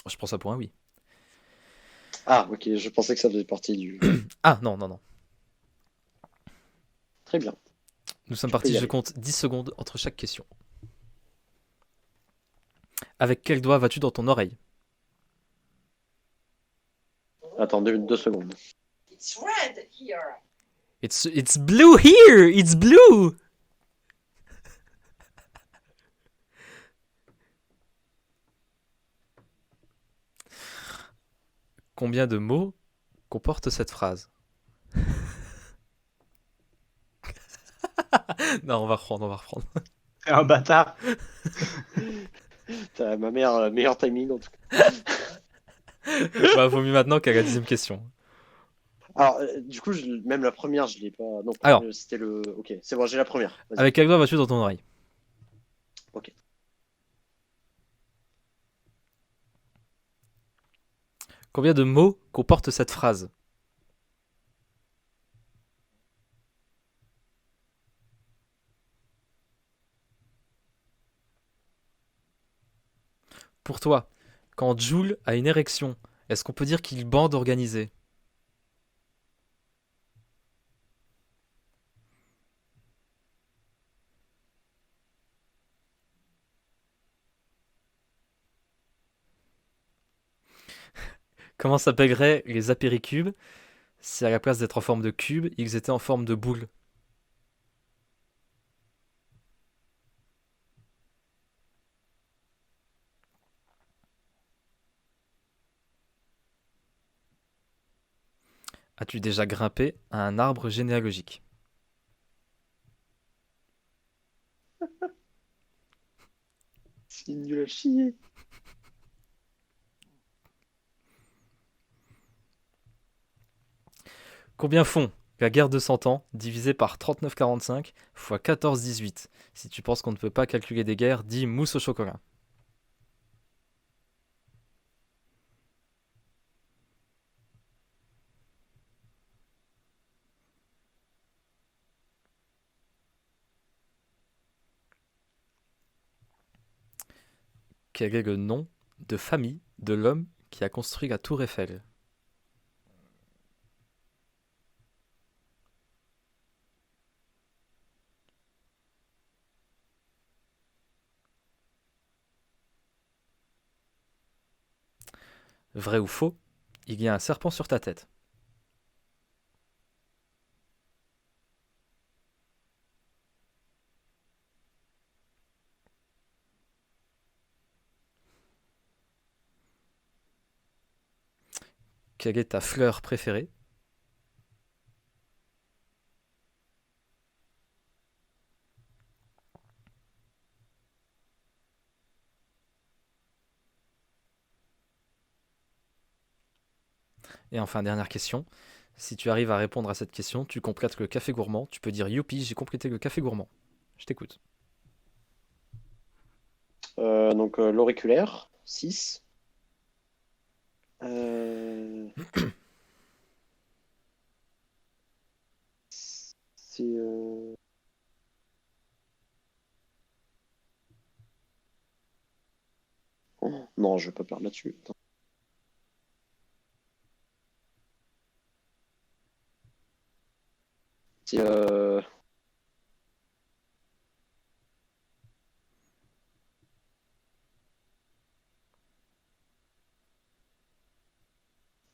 Je prends ça pour un oui. Ah, ok, je pensais que ça faisait partie du. Ah non, non, non. Très bien. Nous sommes Tu peux partis, y je aller. compte 10 secondes entre chaque question. Avec quel doigt vas-tu dans ton oreille? Attends, 2 secondes. It's red here. It's blue here! It's blue! Combien de mots comporte cette phrase? Non, on va reprendre, on va reprendre. C'est un bâtard. T'as ma mère, meilleur timing en tout cas. Bah, vaut mieux maintenant qu'à la 10e question. Alors, du coup, même la première, je l'ai pas. Non, Alors. c'était le. Ok, c'est bon, j'ai la première. Vas-y. Avec quel doigt vas-tu dans ton oreille? Ok. Combien de mots comporte cette phrase? Pour toi, quand Joule a une érection, est-ce qu'on peut dire qu'il bande organisé? Comment s'appelleraient les apéricubes si à la place d'être en forme de cube, ils étaient en forme de boule? As-tu déjà grimpé à un arbre généalogique? C'est nul à chier. Combien font la guerre de 100 ans divisé par 39,45 fois 14,18? Si tu penses qu'on ne peut pas calculer des guerres, dis mousse au chocolat. Quel est le nom de famille de l'homme qui a construit la tour Eiffel? Vrai ou faux? Il y a un serpent sur ta tête. Quelle est ta fleur préférée? Et enfin, dernière question. Si tu arrives à répondre à cette question, tu complètes le café gourmand. Tu peux dire youpi, j'ai complété le café gourmand. Je t'écoute. Donc, l'auriculaire, 6. Euh... C'est. Oh, non, je vais pas perdre là-dessus. Attends. C'est.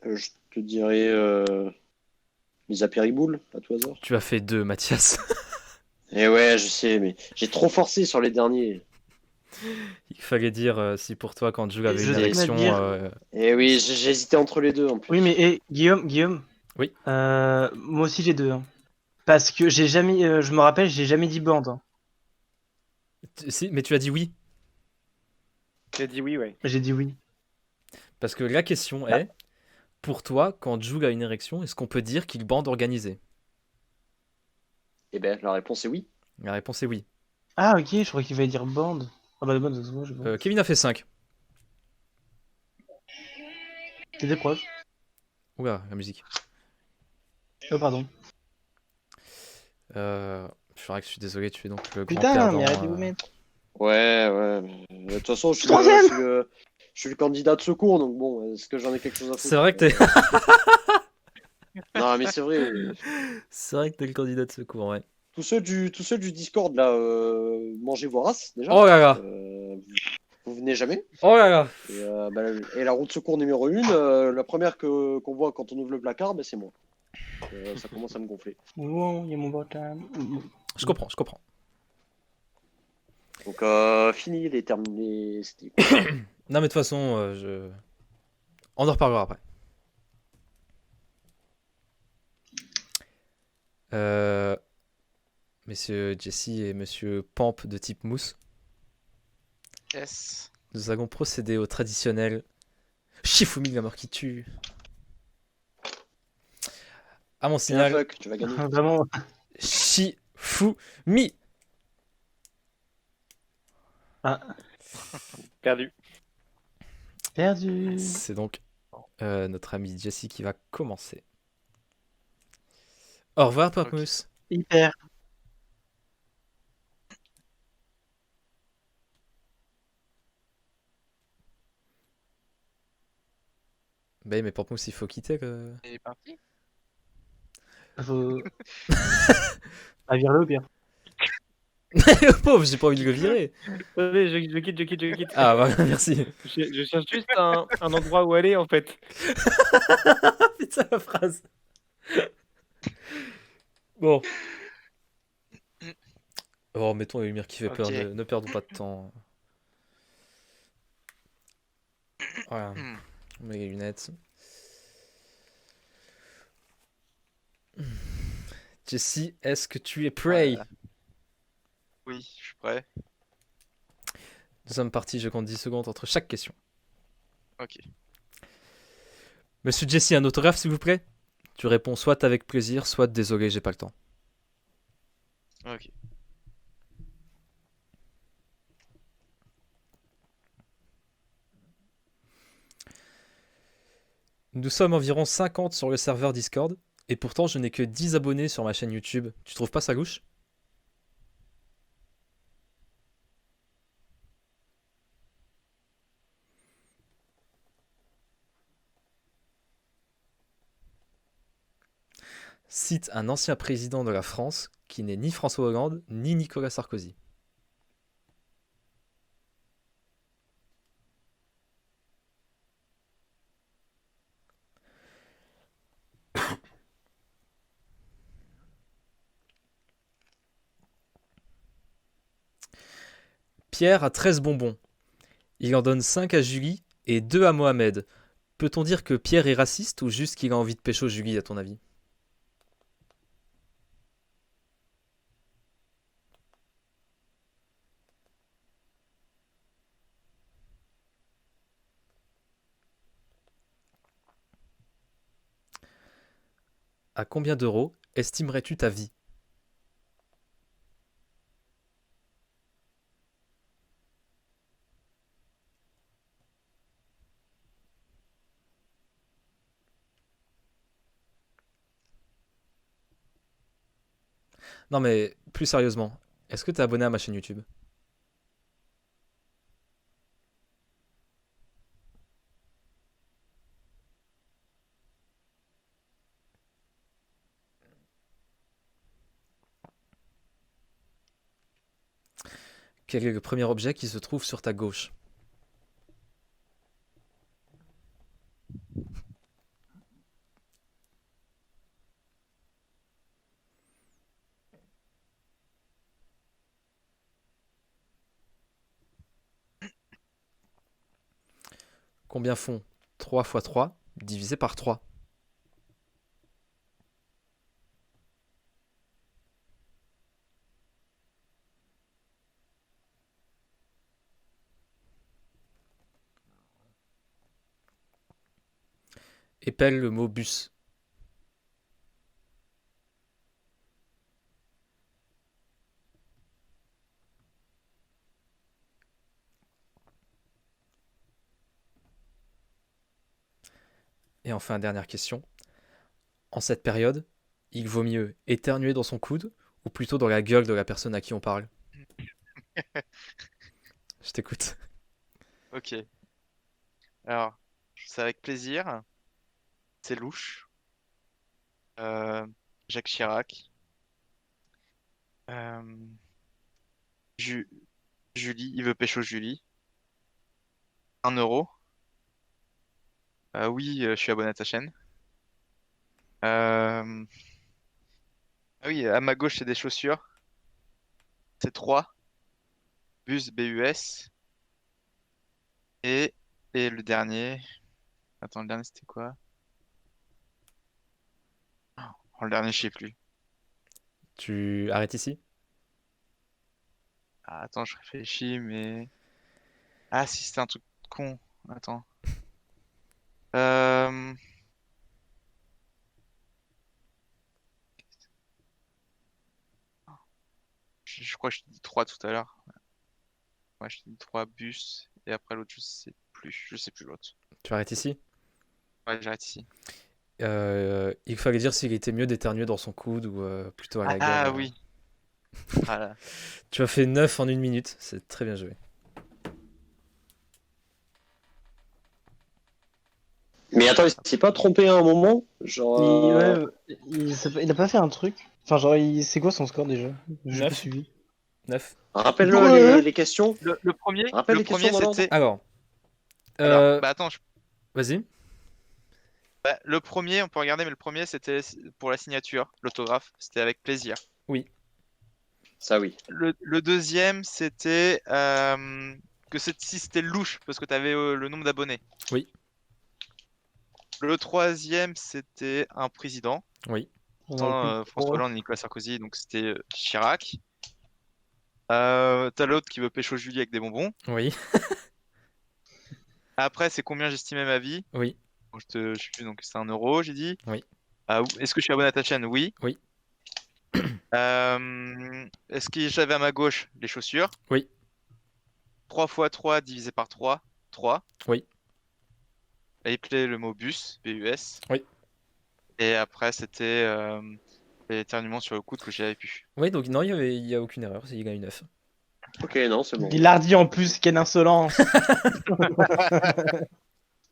Je te dirais Mis à Périboule, à tout hasard. Tu as fait 2, Mathias. Et ouais, je sais, mais j'ai trop forcé sur les derniers. Il fallait dire si pour toi, quand Jules avait Je une sais érection. me dire. Et oui, j'ai hésité entre les deux en plus. Oui, mais Guillaume. Oui. Moi aussi j'ai 2. Hein. Parce que j'ai jamais, je me rappelle, j'ai jamais dit bande. Hein. Si, mais tu as dit oui. Tu as dit oui, ouais. J'ai dit oui. Parce que la question Ah. est, pour toi, quand Jules a une érection, est-ce qu'on peut dire qu'il bande organisé? Eh ben, la réponse est oui. La réponse est oui. Ah ok, je crois qu'il va dire bande. Ah bah bande, excuse-moi, je vois. Kevin a fait 5. C'est des preuves. Oula, la musique. Oh pardon. Je ferai que je suis désolé, tu es donc le grand Putain, perdant. mais arrêtez de vous mettre. Ouais, ouais. Mais de toute façon, Troisième je suis le candidat de secours, donc bon, est-ce que j'en ai quelque chose à foutre? C'est vrai que t'es... Non, mais c'est vrai. C'est vrai que t'es le candidat de secours, ouais. Tous ceux du Discord, là, mangez vos races, déjà. Oh là là. Vous venez jamais. Oh là là. Et la roue de secours numéro 1, la première qu'on voit quand on ouvre le placard, ben, c'est moi. Ça commence à me gonfler. Bon, il y a mon bottom. Je comprends, je comprends. Donc, fini les terminés. C'était Non, mais de toute façon, on en reparlera après. Messieurs Jesse et Monsieur Pamp de type mousse, Yes. nous allons procéder au traditionnel Shifumi, la mort qui tue. À mon C'est un signal, fuck, tu vas gagner. Vraiment. Shifumi. Ah, Perdu. perdu. C'est donc notre ami Jesse qui va commencer. Au revoir, Pamplemousse. Hyper. Bah, mais Pamplemousse, il faut quitter. Il est parti. Faut... Ah, vire-le au pire. Pauvre, j'ai pas envie de le virer. Attendez, je quitte. Ah, bah, merci. Je cherche juste un endroit où aller, en fait. Putain, la phrase. Bon. Oh, mettons la lumière qui fait peur, Ok. ne perdons pas de temps. Voilà, on met les lunettes. Jesse, est-ce que tu es prêt? Voilà. Oui, je suis prêt. Nous sommes partis, je compte 10 secondes entre chaque question. Ok. Monsieur Jesse, un autographe s'il vous plaît? Tu réponds soit avec plaisir, soit désolé, j'ai pas le temps. Ok. Nous sommes environ 50 sur le serveur Discord, et pourtant je n'ai que 10 abonnés sur ma chaîne YouTube. Tu trouves pas ça louche? Cite un ancien président de la France qui n'est ni François Hollande ni Nicolas Sarkozy. Pierre a 13 bonbons. Il en donne 5 à Julie et 2 à Mohamed. Peut-on dire que Pierre est raciste ou juste qu'il a envie de pécho Julie à ton avis? À combien d'euros estimerais-tu ta vie? Non mais plus sérieusement, est-ce que t'es abonné à ma chaîne YouTube? Quel est le premier objet qui se trouve sur ta gauche? Combien font 3 fois 3 divisé par 3? Épelle le mot bus. Et enfin, dernière question. En cette période, il vaut mieux éternuer dans son coude ou plutôt dans la gueule de la personne à qui on parle? Je t'écoute. Ok. Alors, c'est avec plaisir. C'est louche. Euh, Jacques Chirac. Euh, Ju- Julie, il veut pécho Julie. 1 euro. Oui, je suis abonné à ta chaîne. Ah oui, à ma gauche, c'est des chaussures. C'est 3. Bus, BUS. Et, et le dernier. Attends, le dernier, c'était quoi? Oh, le dernier, je sais plus. Tu arrêtes ici? Ah, attends, je réfléchis, mais. Ah, si, c'était un truc con. Attends. Euh... je crois que je t'ai dit 3 tout à l'heure. Ouais, je t'ai dit 3 bus. Et après, l'autre, je sais plus. Je sais plus l'autre. Tu arrêtes ici? Ouais, j'arrête ici. Il fallait dire s'il était mieux d'éternuer dans son coude ou plutôt à la gueule. Ah oui. Ah là. Tu as fait 9 en 1 minute, c'est très bien joué. Mais attends, il s'est pas trompé à un moment? Genre. Ouais, il a pas fait un truc. Enfin, genre, c'est quoi son score déjà? J'ai pas Neuf. suivi. 9. Rappelle Ouais. les questions. Le premier, Rappelle les questions dans l'ordre. c'était. Alors, Alors, euh, bah attends, vas-y. bah, le premier, on peut regarder, mais le premier, c'était pour la signature, l'autographe. C'était avec plaisir. Oui. Ça, oui. Le deuxième, c'était que si c'était louche, parce que tu avais le nombre d'abonnés. Oui. Le troisième, c'était un président. Oui. On aurait pu- François Hollande, Nicolas Sarkozy, donc c'était Chirac. T'as l'autre qui veut pécho Julie avec des bonbons. Oui. Après, c'est combien j'estimais ma vie. Oui. Donc, je sais plus, donc c'est 1 euro, j'ai dit. Oui. Est-ce que je suis abonné à ta chaîne? Oui. Oui. Est-ce que j'avais à ma gauche les chaussures? Oui. 3 fois 3 divisé par 3, 3. Oui. Et il le mot bus, BUS. Oui. Et après, c'était l'éternuement sur le coude que j'avais pu. Oui, donc non, il y a aucune erreur, il a eu 9. Ok, non, c'est bon. Il a redit en plus, quelle insolence!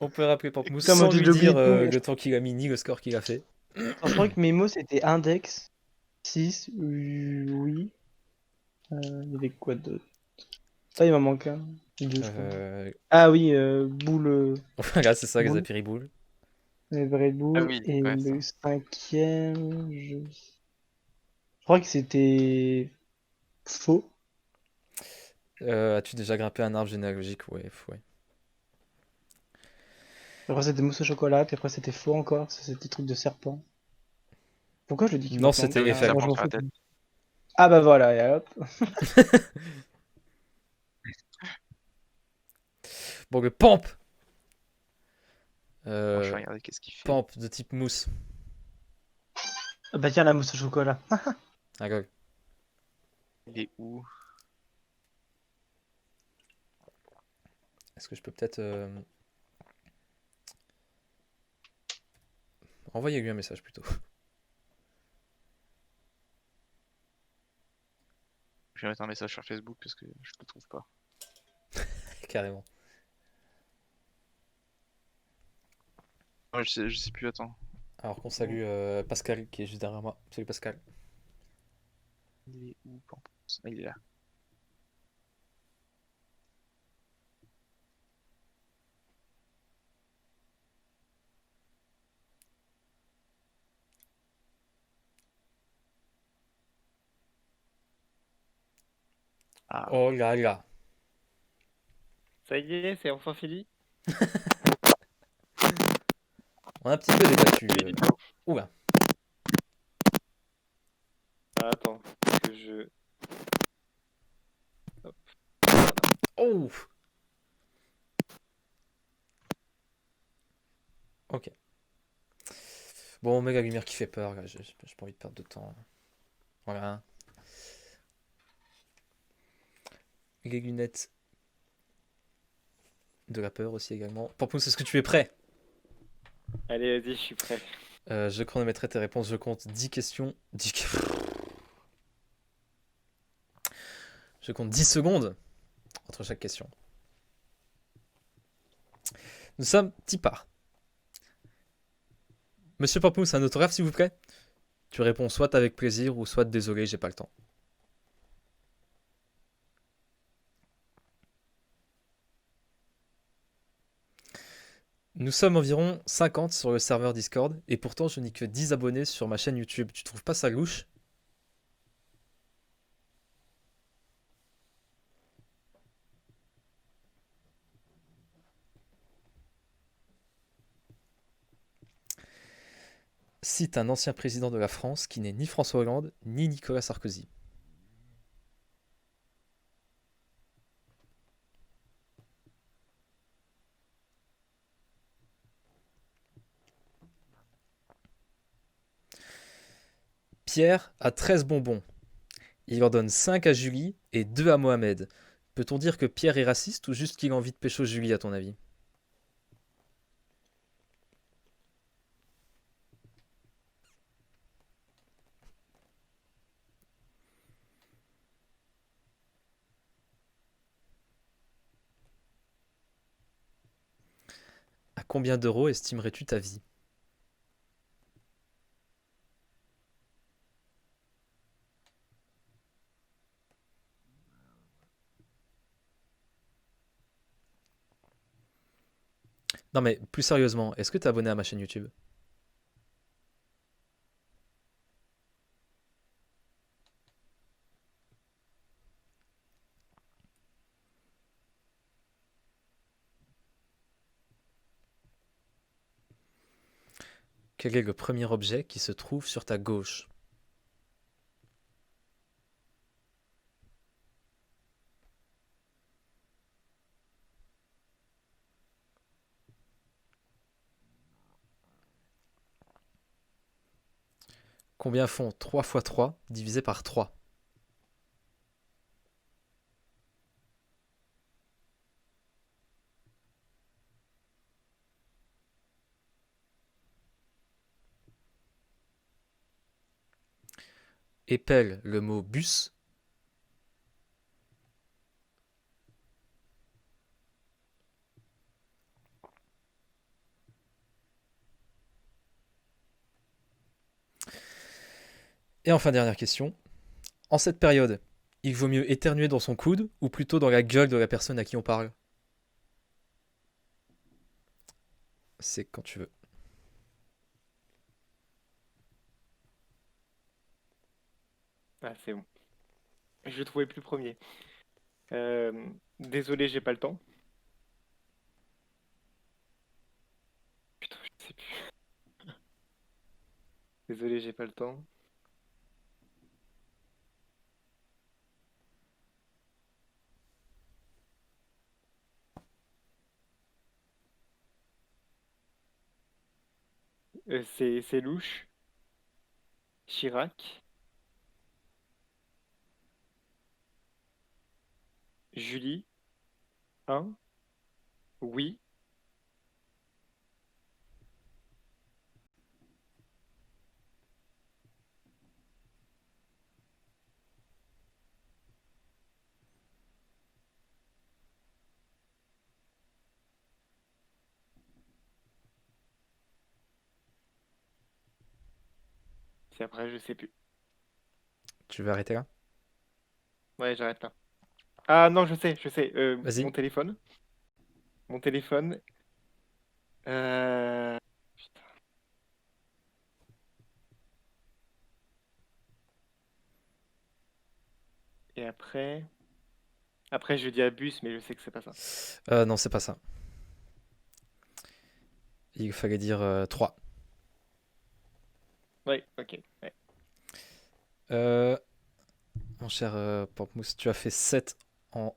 On peut rappeler Pamplemousse Comme on sans dit lui de dire Oblivion. le temps qu'il a mis ni le score qu'il a fait. Je crois que mes mots c'était index, 6, oui. Il y avait quoi d'autre? Ah, il m'en manque un. Deux, je crois. Ah oui, boule, Voilà, c'est ça, les Boule. apériboule. les vraies boules. Ah oui, Et ouais, le cinquième, je crois que c'était faux. As-tu déjà grimpé un arbre généalogique? Ouais, ouais. Après c'était mousse au chocolat, puis après c'était faux encore, c'est ce petit truc de serpent. Pourquoi je le dis qu'il Non, me semble c'était Ah, Eiffel. moi, je m'en Serpent sur la fous. tête. Ah bah voilà, et hop. Bon, le Pamp! Bon, je vais regarder qu'est-ce qu'il fait. Pamp de type mousse. Ah bah tiens, la mousse au chocolat. Ah, gog. Il est où? Est-ce que je peux peut-être envoyer lui un message plutôt? Je vais mettre un message sur Facebook parce que je le trouve pas. Carrément. Ouais, je sais plus, attends. Alors qu'on salue Pascal qui est juste derrière moi. Salut Pascal. Il est où, Pamplemousse? Ah, il est là. Ah. Oh là là. Ça y est, c'est enfin fini. On a un petit peu débattu. Oula. Ah, attends, que je. Hop. Voilà. Oh! Ok. Bon, méga lumière qui fait peur, là. J'ai pas envie de perdre de temps. Voilà. Les lunettes de la peur aussi également. Pamplemousse, est-ce que tu es prêt? Allez, vas-y, je suis prêt. Je chronométrerai tes réponses. Je compte 10 questions. Je compte 10 secondes entre chaque question. Nous sommes petit part. Monsieur Pamplemousse, un autographe s'il vous plaît? Tu réponds soit avec plaisir ou soit désolé, j'ai pas le temps. Nous sommes environ 50 sur le serveur Discord et pourtant je n'ai que 10 abonnés sur ma chaîne YouTube. Tu trouves pas ça louche? Cite un ancien président de la France qui n'est ni François Hollande ni Nicolas Sarkozy. Pierre a 13 bonbons. Il en donne 5 à Julie et 2 à Mohamed. Peut-on dire que Pierre est raciste ou juste qu'il a envie de pécho Julie à ton avis? À combien d'euros estimerais-tu ta vie? Non mais plus sérieusement, est-ce que t'es abonné à ma chaîne YouTube? Quel est le premier objet qui se trouve sur ta gauche? Combien font 3 fois 3 divisé par 3? Épelle le mot bus. Et enfin, dernière question. En cette période, il vaut mieux éternuer dans son coude ou plutôt dans la gueule de la personne à qui on parle? C'est quand tu veux. Ah, c'est bon. Je le trouvais plus premier. Désolé, j'ai pas le temps. Putain, je sais plus. Désolé, j'ai pas le temps. C'est louche. Chirac. Julie. Hein? Oui. C'est après, je sais plus. Tu veux arrêter là? Ouais, j'arrête là. Ah non, je sais, je sais. Vas-y. Mon téléphone. Mon téléphone. Putain. Et après. Après, je dis abus, mais je sais que c'est pas ça. Non, c'est pas ça. Il fallait dire 3. Ouais, ok. Ouais. Mon cher Pamplemousse, tu as fait 7 en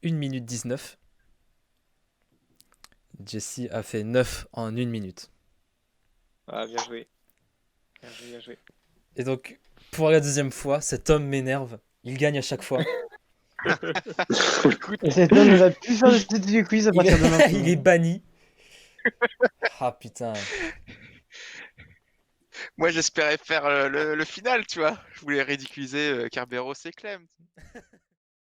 1 minute 19. Jessie a fait 9 en 1 minute. Ah, bien joué. Bien joué, bien joué. Et donc, pour la deuxième fois, cet homme m'énerve. Il gagne à chaque fois. Et cet homme ne va plus faire de style quiz à Il partir de maintenant. il est banni. Ah putain. Moi, j'espérais faire le final, tu vois. Je voulais ridiculiser Kerberos et Clem.